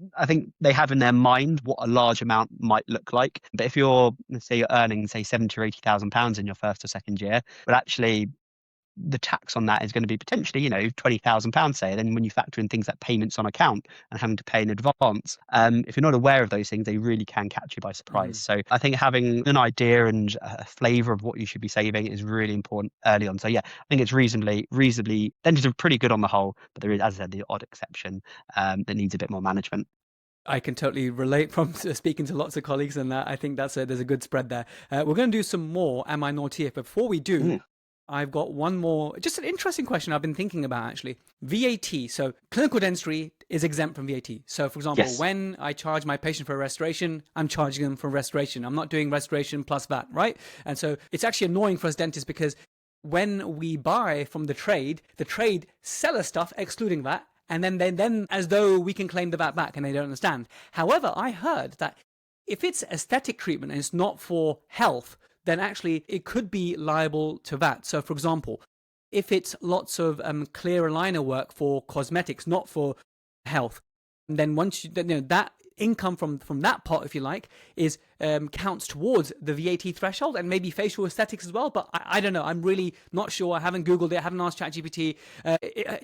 they have in their mind what a large amount might look like. But if you're, let's say, you're earning, say, 70 or 80,000 pounds in your first or second year, but actually the tax on that is going to be potentially, £20,000, say. And then when you factor in things like payments on account and having to pay in advance, if you're not aware of those things, they really can catch you by surprise. So I think having an idea and a flavour of what you should be saving is really important early on. So yeah, I think it's reasonably, dentists are pretty good on the whole, but there is, as I said, the odd exception that needs a bit more management. I can totally relate from speaking to lots of colleagues, and I think there's a good spread there. We're going to do some more Am I Naughty If? Before we do, I've got one more, just an interesting question I've been thinking about, actually. VAT. So clinical dentistry is exempt from VAT. So for example, when I charge my patient for a restoration, I'm charging them for restoration. I'm not doing restoration plus VAT, right? And so it's actually annoying for us dentists, because when we buy from the trade sell us stuff excluding VAT, and then as though we can claim the VAT back, and they don't understand. However, I heard that if it's aesthetic treatment and it's not for health, then actually it could be liable to VAT. So for example, if it's lots of clear aligner work for cosmetics, not for health, then once that income from that pot, if you like, is counts towards the VAT threshold, and maybe facial aesthetics as well. But I don't know. I'm really not sure. I haven't Googled it. I haven't asked ChatGPT.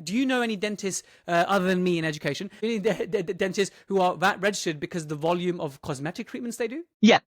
Do you know any dentists other than me in education, any dentists who are VAT registered because of the volume of cosmetic treatments they do? Yeah.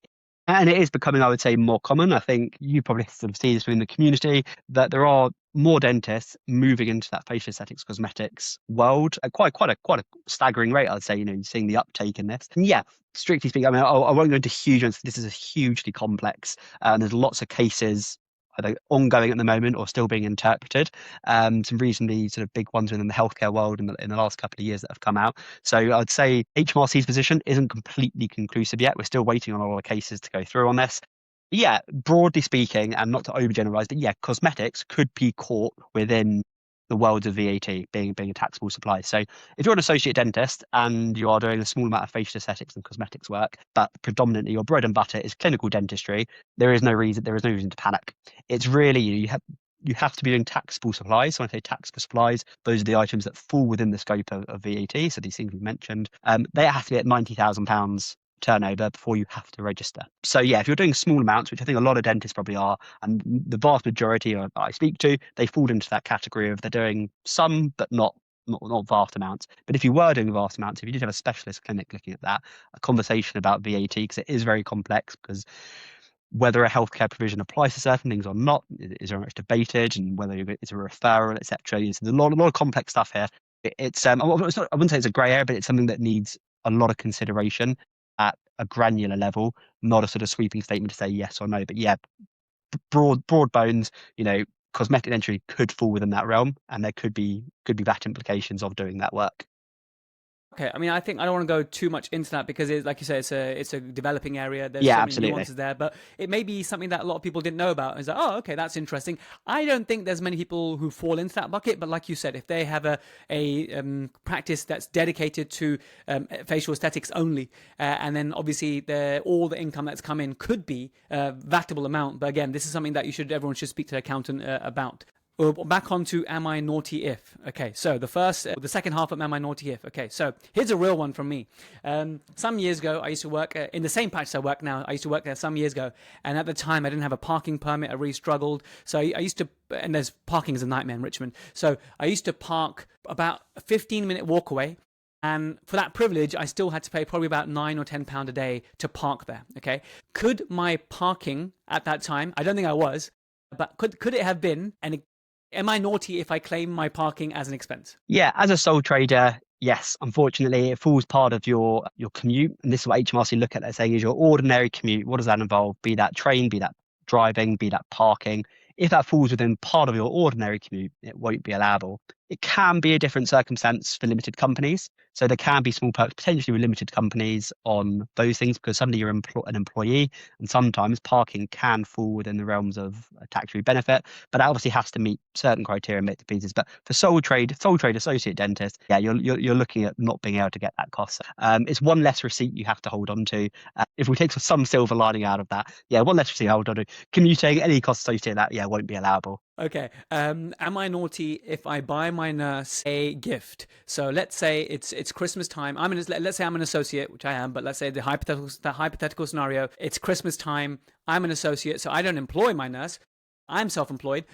And it is becoming, I would say, more common. I think you probably sort of see this within the community, that there are more dentists moving into that facial aesthetics cosmetics world at quite a staggering rate, I'd say. Seeing the uptake in this. And yeah, strictly speaking, I mean, I won't go into huge ones. This is a hugely complex, and there's lots of cases either ongoing at the moment or still being interpreted. Some reasonably sort of big ones within the healthcare world in the last couple of years that have come out. So I'd say HMRC's position isn't completely conclusive yet. We're still waiting on all the cases to go through on this. Yeah, broadly speaking, and not to overgeneralize, but yeah, cosmetics could be caught within the world of VAT being a taxable supply. So if you're an associate dentist and you are doing a small amount of facial aesthetics and cosmetics work, but predominantly your bread and butter is clinical dentistry, there is no reason to panic. It's really, you have to be doing taxable supplies. So when I say taxable supplies, those are the items that fall within the scope of VAT. So these things we've mentioned, they have to be at £90,000 turnover before you have to register. So yeah, if you're doing small amounts, which I think a lot of dentists probably are, and the vast majority I speak to, they fall into that category of they're doing some but not vast amounts. But if you were doing vast amounts, if you did have a specialist clinic looking at that, a conversation about VAT, because it is very complex, because whether a healthcare provision applies to certain things or not is very much debated, and whether it's a referral, etc. There's a lot of complex stuff here. I wouldn't say it's a grey area, but it's something that needs a lot of consideration at a granular level, not a sort of sweeping statement to say yes or no. But yeah, broad bones, cosmetic dentistry could fall within that realm, and there could be VAT implications of doing that work. Okay, I mean, I think I don't want to go too much into that because, like you say, it's a developing area. There's Yeah, so many absolutely. nuances there, but it may be something that a lot of people didn't know about. It's like, oh, okay, that's interesting. I don't think there's many people who fall into that bucket, but like you said, if they have a practice that's dedicated to facial aesthetics only, and then obviously all the income that's come in could be a vatable amount. But again, this is something that everyone should speak to their accountant about. Well, back on to Am I Naughty If? Okay, so the second half of Am I Naughty If? Okay, so here's a real one from me. Some years ago, I used to work in the same practice I work now. I used to work there some years ago, and at the time, I didn't have a parking permit. I really struggled. So I used to, and there's parking is a nightmare in Richmond. So I used to park about a 15-minute walk away. And for that privilege, I still had to pay probably about £9 or £10 a day to park there. Okay, could my parking at that time? I don't think I was, but could it have been? And am I naughty if I claim my parking as an expense? Yeah, as a sole trader, yes, unfortunately, it falls part of your commute. And this is what HMRC look at. They're saying is your ordinary commute. What does that involve? Be that train, be that driving, be that parking. If that falls within part of your ordinary commute, it won't be allowable. It can be a different circumstance for limited companies. So there can be small perks potentially with limited companies on those things because suddenly you're an employee, and sometimes parking can fall within the realms of a tax-free benefit. But that obviously has to meet certain criteria and make the pieces. But for sole trade associate dentist, yeah, you're looking at not being able to get that cost. It's one less receipt you have to hold on to. If we take some silver lining out of that, yeah, one less receipt to hold on to. Commuting, any costs associated with that, yeah, won't be allowable. Okay. Am I naughty if I buy my nurse a gift? So let's say it's Christmas time. Let's say I'm an associate, which I am, but let's say the hypothetical scenario, it's Christmas time. I'm an associate, so I don't employ my nurse. I'm self-employed,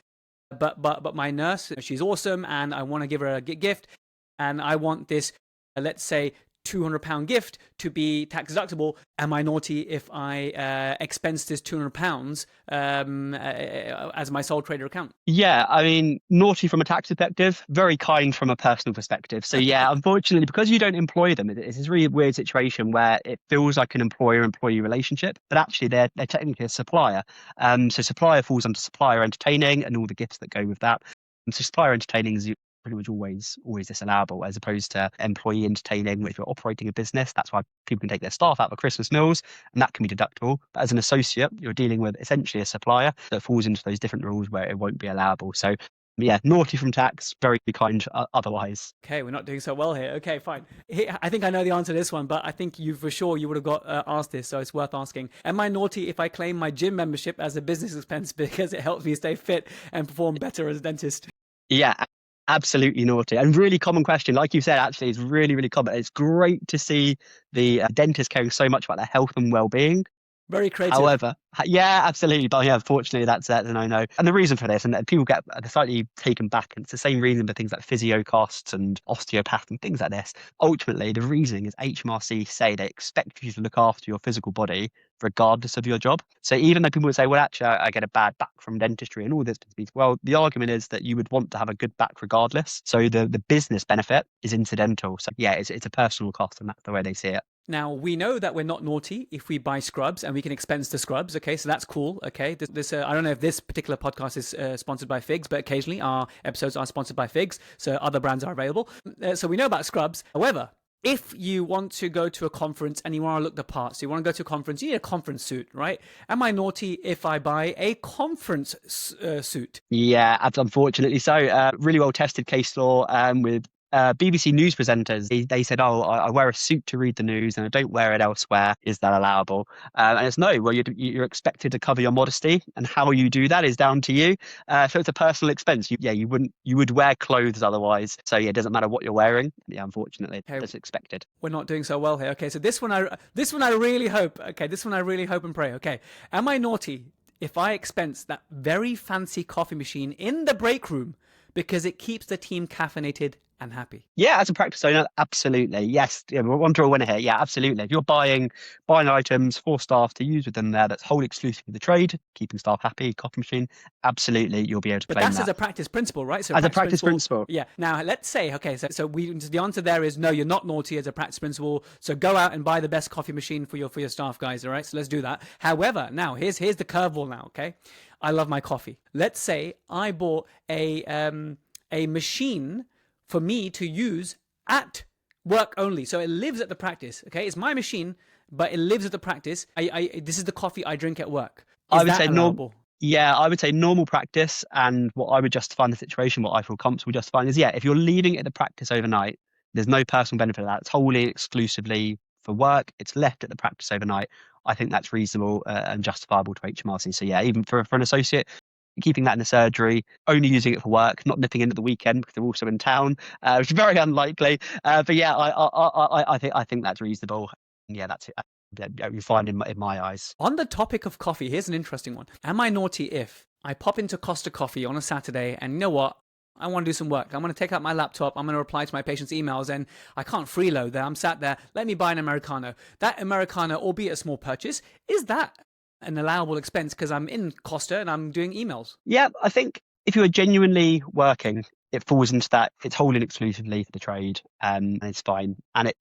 but my nurse, she's awesome, and I want to give her a gift, and I want this, let's say, £200 gift to be tax deductible. Am I naughty if I expense this £200 as my sole trader account? Yeah, I mean, naughty from a tax perspective, very kind from a personal perspective. So yeah, unfortunately, because you don't employ them, it's this really weird situation where it feels like an employer-employee relationship, but actually they're technically a supplier. So supplier falls under supplier entertaining and all the gifts that go with that. So supplier entertaining is pretty much always disallowable, as opposed to employee entertaining, which you're operating a business. That's why people can take their staff out for Christmas meals, and that can be deductible. But as an associate, you're dealing with essentially a supplier that falls into those different rules where it won't be allowable. So yeah, naughty from tax, very kind otherwise. Okay, we're not doing so well here. Okay, fine. I think I know the answer to this one, but I think you would have got asked this, so it's worth asking. Am I naughty if I claim my gym membership as a business expense because it helps me stay fit and perform better as a dentist? Yeah, absolutely naughty. And really common question, like you said, actually is really, really common. It's great to see the dentists caring so much about their health and well-being. Very creative. However, yeah, absolutely. But yeah, unfortunately, that's a no-no. And the reason for this, and people get slightly taken back, and it's the same reason for things like physio costs and osteopath and things like this. Ultimately, the reasoning is HMRC say they expect you to look after your physical body regardless of your job. So even though people would say, well, actually, I get a bad back from dentistry and all this, well, the argument is that you would want to have a good back regardless. So the business benefit is incidental. So yeah, it's a personal cost, and that's the way they see it. Now, we know that we're not naughty if we buy scrubs and we can expense the scrubs. Okay, so that's cool. Okay, I don't know if this particular podcast is sponsored by Figs, but occasionally our episodes are sponsored by Figs, so other brands are available. So we know about scrubs. However, if you want to go to a conference and you want to look the part, so you want to go to a conference, you need a conference suit, right? Am I naughty if I buy a conference suit? Yeah, unfortunately so. Really well tested case law with BBC news presenters. They said, oh, I wear a suit to read the news and I don't wear it elsewhere. Is that allowable? And it's no. Well, you're expected to cover your modesty, and how you do that is down to you. So it's a personal expense. You would wear clothes otherwise. So yeah, it doesn't matter what you're wearing. Yeah, unfortunately, that's expected. We're not doing so well here. Okay, so this one I really hope. Okay, this one I really hope and pray. Okay, am I naughty if I expense that very fancy coffee machine in the break room because it keeps the team caffeinated and happy? Yeah, as a practice owner, absolutely. Yes, yeah, we're on to a winner here. Yeah, absolutely. If you're buying items for staff to use within there that's wholly exclusive of the trade, keeping staff happy, coffee machine, absolutely, you'll be able to claim that. But that's as a practice principle, right? So as a practice principle. Yeah. Now, let's say, okay, so the answer there is no, you're not naughty as a practice principle. So go out and buy the best coffee machine for your staff, guys. All right. So let's do that. However, now here's the curveball. Now, okay, I love my coffee. Let's say I bought a machine for me to use at Work only. So it lives at the practice. Okay, it's my machine, but it lives at the practice. This is the coffee I drink at work. I Is would that say allowable? yeah, I would say normal practice. And what I would justify in the situation, what I feel comfortable justifying is, yeah, if you're leaving it at the practice overnight, there's no personal benefit of that. It's wholly and exclusively for work. It's left at the practice overnight. I think that's reasonable and justifiable to HMRC. So yeah, even for an associate, keeping that in the surgery, only using it for work, not nipping in at the weekend because they're also in town, which is very unlikely. But yeah, I think that's reasonable. Yeah, that's it. Yeah, you find in my eyes. On the topic of coffee, here's an interesting one. Am I naughty if I pop into Costa Coffee on a Saturday and you know what? I want to do some work. I'm going to take out my laptop. I'm going to reply to my patients' emails and I can't freeload there. I'm sat there. Let me buy an Americano. That Americano, albeit a small purchase, is that an allowable expense because I'm in Costa and I'm doing emails? Yeah, I think if you are genuinely working, it falls into that. It's wholly and exclusively for the trade, and it's fine. And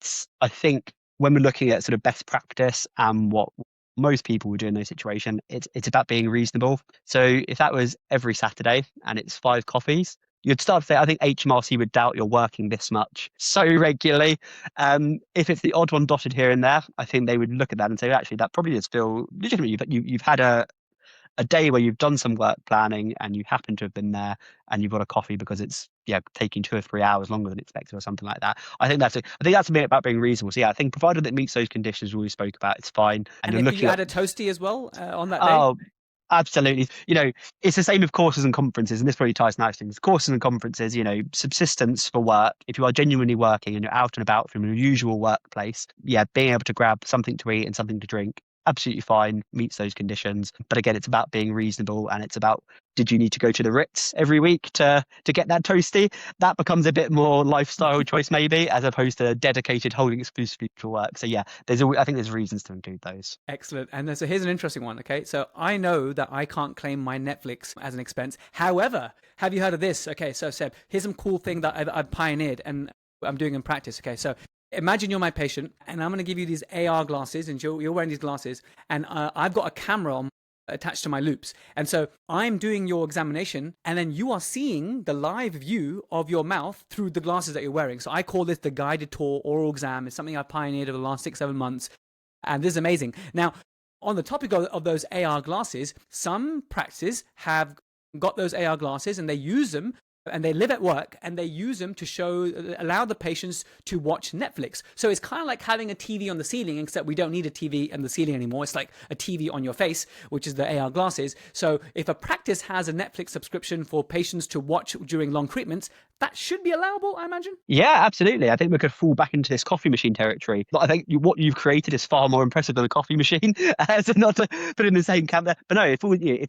I think when we're looking at sort of best practice and what most people would do in those situations, it's about being reasonable. So if that was every Saturday and it's 5 coffees, you'd start to say, I think HMRC would doubt you're working this much so regularly. If it's the odd one dotted here and there, I think they would look at that and say, actually, that probably does feel legitimate. You've had a day where you've done some work planning and you happen to have been there and you've got a coffee because it's taking 2 or 3 hours longer than expected or something like that. I think that's a bit about being reasonable. So yeah, I think provided it meets those conditions we spoke about, it's fine. And you're if looking you at add a toasty as well on that day? oh, absolutely. It's the same with courses and conferences, and this probably ties nicely. With courses and conferences, subsistence for work. If you are genuinely working and you're out and about from your usual workplace, yeah, being able to grab something to eat and something to drink, absolutely fine, meets those conditions. But again, it's about being reasonable, and it's about, did you need to go to the Ritz every week to get that toasty? That becomes a bit more lifestyle choice maybe, as opposed to dedicated holding exclusively for work. So yeah, I think there's reasons to include those. Excellent. And so here's an interesting one. Okay. So I know that I can't claim my Netflix as an expense. However, have you heard of this? Okay. So Seb, here's some cool thing that I've pioneered and I'm doing in practice. Okay. So imagine you're my patient and I'm going to give you these AR glasses and you're wearing these glasses and I've got a camera attached to my loops. And so I'm doing your examination and then you are seeing the live view of your mouth through the glasses that you're wearing. So I call this the guided tour oral exam. It's something I pioneered over the last 6-7 months. And this is amazing. Now, on the topic of those AR glasses, some practices have got those AR glasses and they use them and they live at work and they use them to allow the patients to watch Netflix. So it's kind of like having a TV on the ceiling, except we don't need a TV on the ceiling anymore. It's like a TV on your face, which is the AR glasses. So if a practice has a Netflix subscription for patients to watch during long treatments, that should be allowable, I imagine. Yeah, absolutely. I think we could fall back into this coffee machine territory. But I think what you've created is far more impressive than a coffee machine. So not to put in the same camp there. But no, if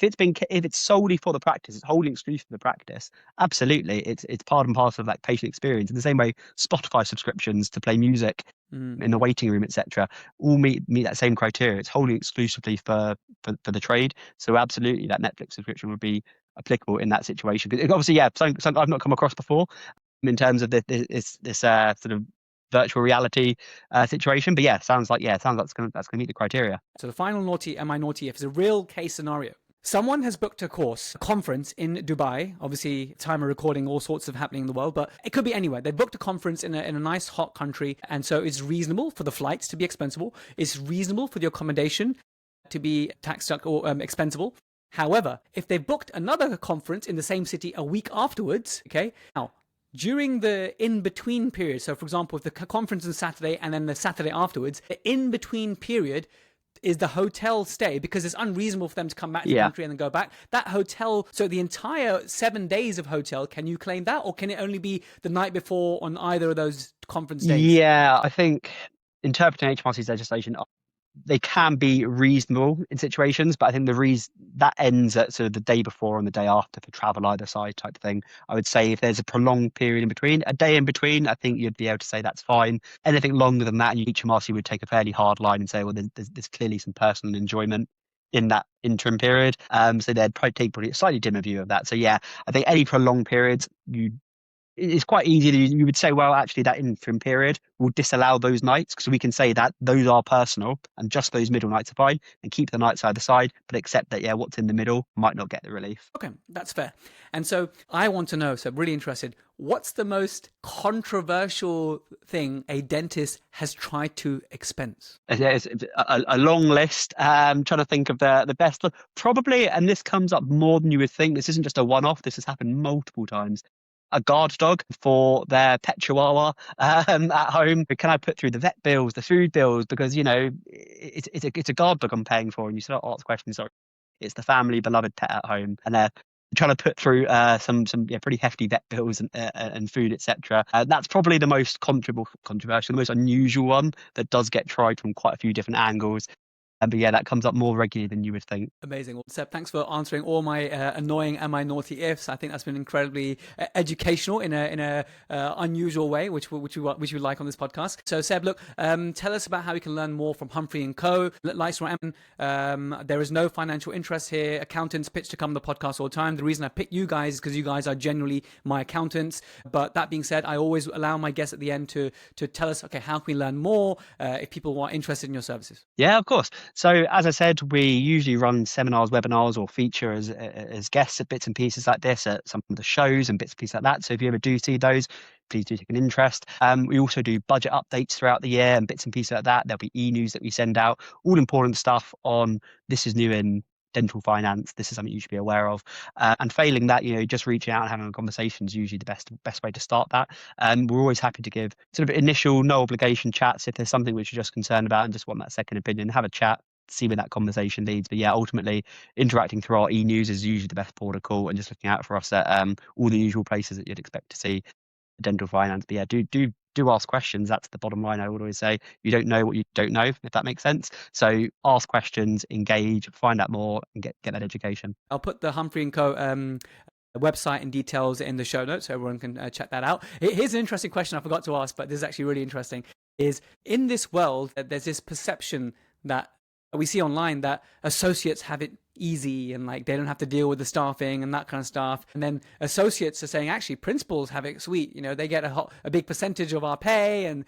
it's solely for the practice, it's wholly exclusive to the practice. Absolutely, it's part and parcel of that patient experience. In the same way, Spotify subscriptions to play music in the waiting room, etc., all meet that same criteria. It's wholly exclusively for the trade. So absolutely, that Netflix subscription would be applicable in that situation. Because obviously, yeah, something I've not come across before in terms of this sort of virtual reality situation. But yeah, sounds like that's gonna meet the criteria. So the final naughty, am I naughty if, is a real case scenario. Someone has booked a conference in Dubai. Obviously, time of recording, all sorts of happening in the world, but it could be anywhere. They booked a conference in a nice hot country, and so it's reasonable for the flights to be expensible. It's reasonable for the accommodation to be tax or expensible. However, if they booked another conference in the same city a week afterwards, okay, now during the in-between period, so for example, if the conference is Saturday and then the Saturday afterwards, the in-between period is the hotel stay, because it's unreasonable for them to come back to the country and then go back. That hotel, so the entire 7 days of hotel, can you claim that? Or can it only be the night before on either of those conference days? Yeah, I think interpreting HMRC's legislation, they can be reasonable in situations, but I think that ends at sort of the day before and the day after for travel either side type thing. I would say if there's a prolonged period in between, a day in between, I think you'd be able to say that's fine. Anything longer than that, HMRC would take a fairly hard line and say, well, there's clearly some personal enjoyment in that interim period. So they'd probably take a slightly dimmer view of that. So yeah, I think any prolonged periods, you it's quite easy to, you would say, well, actually, that interim period will disallow those nights because we can say that those are personal and just those middle nights are fine and keep the nights either side, but accept that, yeah, what's in the middle might not get the relief. Okay, that's fair. And so I want to know, so I'm really interested, what's the most controversial thing a dentist has tried to expense? It's a long list. Trying to think of the best. Probably, and this comes up more than you would think. This isn't just a one-off. This has happened multiple times. A guard dog for their pet chihuahua at home. Can I put through the vet bills, the food bills? Because, it's a guard dog I'm paying for. And you start to ask questions. Sorry, it's the family beloved pet at home. And they're trying to put through some pretty hefty vet bills and food, etc. That's probably the most controversial, the most unusual one that does get tried from quite a few different angles. But yeah, that comes up more regularly than you would think. Amazing. Well, Seb, thanks for answering all my annoying "am I naughty" ifs. I think that's been incredibly educational in a unusual way, which we like on this podcast. So, Seb, look, tell us about how we can learn more from Humphrey and Co. There is no financial interest here. Accountants pitch to come on the podcast all the time. The reason I pick you guys is because you guys are generally my accountants. But that being said, I always allow my guests at the end to tell us, okay, how can we learn more if people are interested in your services? Yeah, of course. So as I said, we usually run seminars, webinars, or feature as guests at bits and pieces like this at some of the shows and bits and pieces like that. So if you ever do see those, please do take an interest. We also do budget updates throughout the year and bits and pieces like that. There'll be e-news that we send out, all important stuff on this is new in dental finance. This is something you should be aware of. And failing that, just reaching out and having a conversation is usually the best way to start that. We're always happy to give sort of initial, no obligation chats if there's something which you're just concerned about and just want that second opinion. Have a chat, see where that conversation leads. But yeah, ultimately interacting through our e-news is usually the best port of call, and just looking out for us at all the usual places that you'd expect to see dental finance. But yeah, do ask questions. That's the bottom line. I would always say you don't know what you don't know, if that makes sense. So ask questions, engage, find out more, and get that education. I'll put the Humphrey and Co. Website and details in the show notes so everyone can check that out. Here's an interesting question I forgot to ask, but this is actually really interesting. Is in this world, there's this perception that we see online that associates have it easy and like they don't have to deal with the staffing and that kind of stuff. And then associates are saying actually principals have it sweet. They get a big percentage of our pay and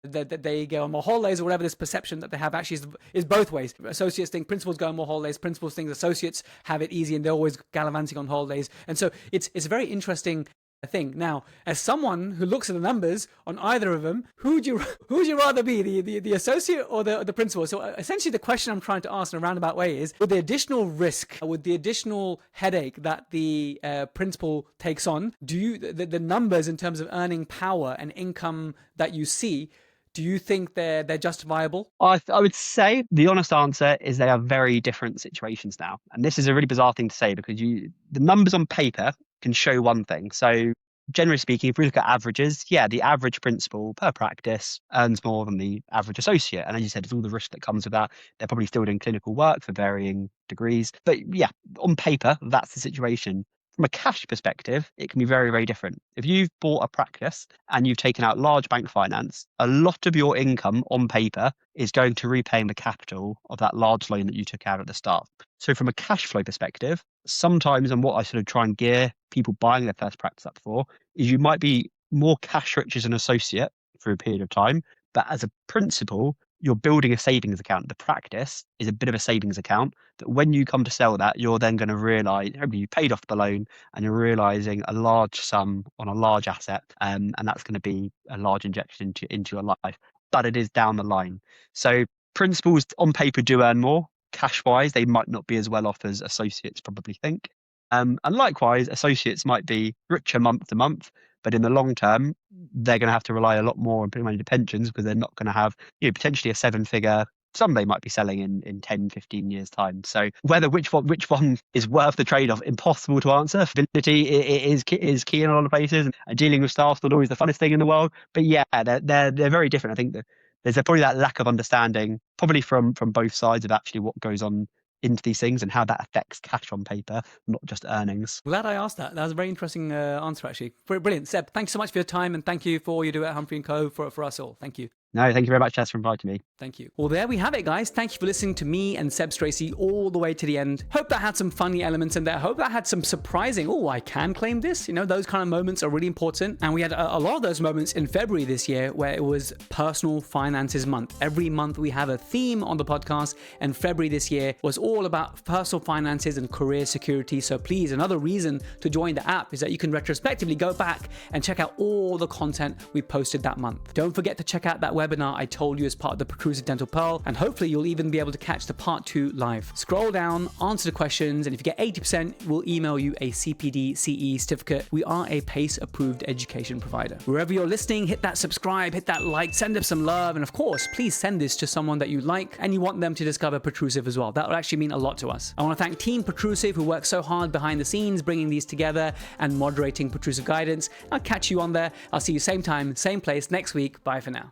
that they go on more holidays or whatever. This perception that they have actually is both ways. Associates think principals go on more holidays. Principals think associates have it easy and they're always gallivanting on holidays. And so it's a very interesting thing. Now, as someone who looks at the numbers on either of them, who would you rather be, the associate or the principal? So essentially the question I'm trying to ask in a roundabout way is, with the additional risk, with the additional headache that the principal takes on, do the numbers in terms of earning power and income that you see, do you think they're justifiable? I would say the honest answer is they are very different situations now. And this is a really bizarre thing to say because the numbers on paper can show one thing. So generally speaking, if we look at averages, yeah, the average principal per practice earns more than the average associate. And as you said, there's all the risk that comes with that. They're probably still doing clinical work for varying degrees. But yeah, on paper, that's the situation. From a cash perspective, it can be very, very different. If you've bought a practice and you've taken out large bank finance, a lot of your income on paper is going to repaying the capital of that large loan that you took out at the start. So from a cash flow perspective, sometimes, and what I sort of try and gear people buying their first practice up for, is you might be more cash rich as an associate for a period of time, but as a principal, you're building a savings account. The practice is a bit of a savings account that when you come to sell that, you're then going to realize you paid off the loan and you're realizing a large sum on a large asset. And that's going to be a large injection into your life, but it is down the line. So principals on paper do earn more. Cash wise, they might not be as well off as associates probably think. And likewise, associates might be richer month to month, but in the long term, they're going to have to rely a lot more on putting money into pensions because they're not going to have potentially a seven-figure sum they might be selling in 10, 15 years' time. So which one is worth the trade-off, impossible to answer. Stability is key in a lot of places, and dealing with staff is not always the funnest thing in the world. But yeah, they're very different. I think that there's probably that lack of understanding, probably from both sides, of actually what goes on into these things and how that affects cash on paper, not just earnings. Glad I asked that. That was a very interesting answer, actually. Brilliant. Seb, thanks so much for your time and thank you for all you do at Humphrey & Co. for us all. Thank you. No, thank you very much, Jess, for inviting me. Thank you. Well, there we have it, guys. Thank you for listening to me and Seb Stracey all the way to the end. Hope that had some funny elements in there. Hope that had some surprising, oh, I can claim this. You know, those kind of moments are really important. And we had a lot of those moments in February this year where it was Personal Finances Month. Every month we have a theme on the podcast, and February this year was all about personal finances and career security. So please, another reason to join the app is that you can retrospectively go back and check out all the content we posted that month. Don't forget to check out that webinar I told you as part of the Protrusive Dental Pearl, and hopefully you'll even be able to catch the part 2 live. Scroll down, answer the questions, and if you get 80%, we'll email you a CPD CE certificate. We are a PACE approved education provider. Wherever you're listening, hit that subscribe, hit that like, send us some love, and of course, please send this to someone that you like and you want them to discover Protrusive as well. That would actually mean a lot to us. I want to thank Team Protrusive, who works so hard behind the scenes, bringing these together and moderating Protrusive guidance. I'll catch you on there. I'll see you same time, same place next week. Bye for now.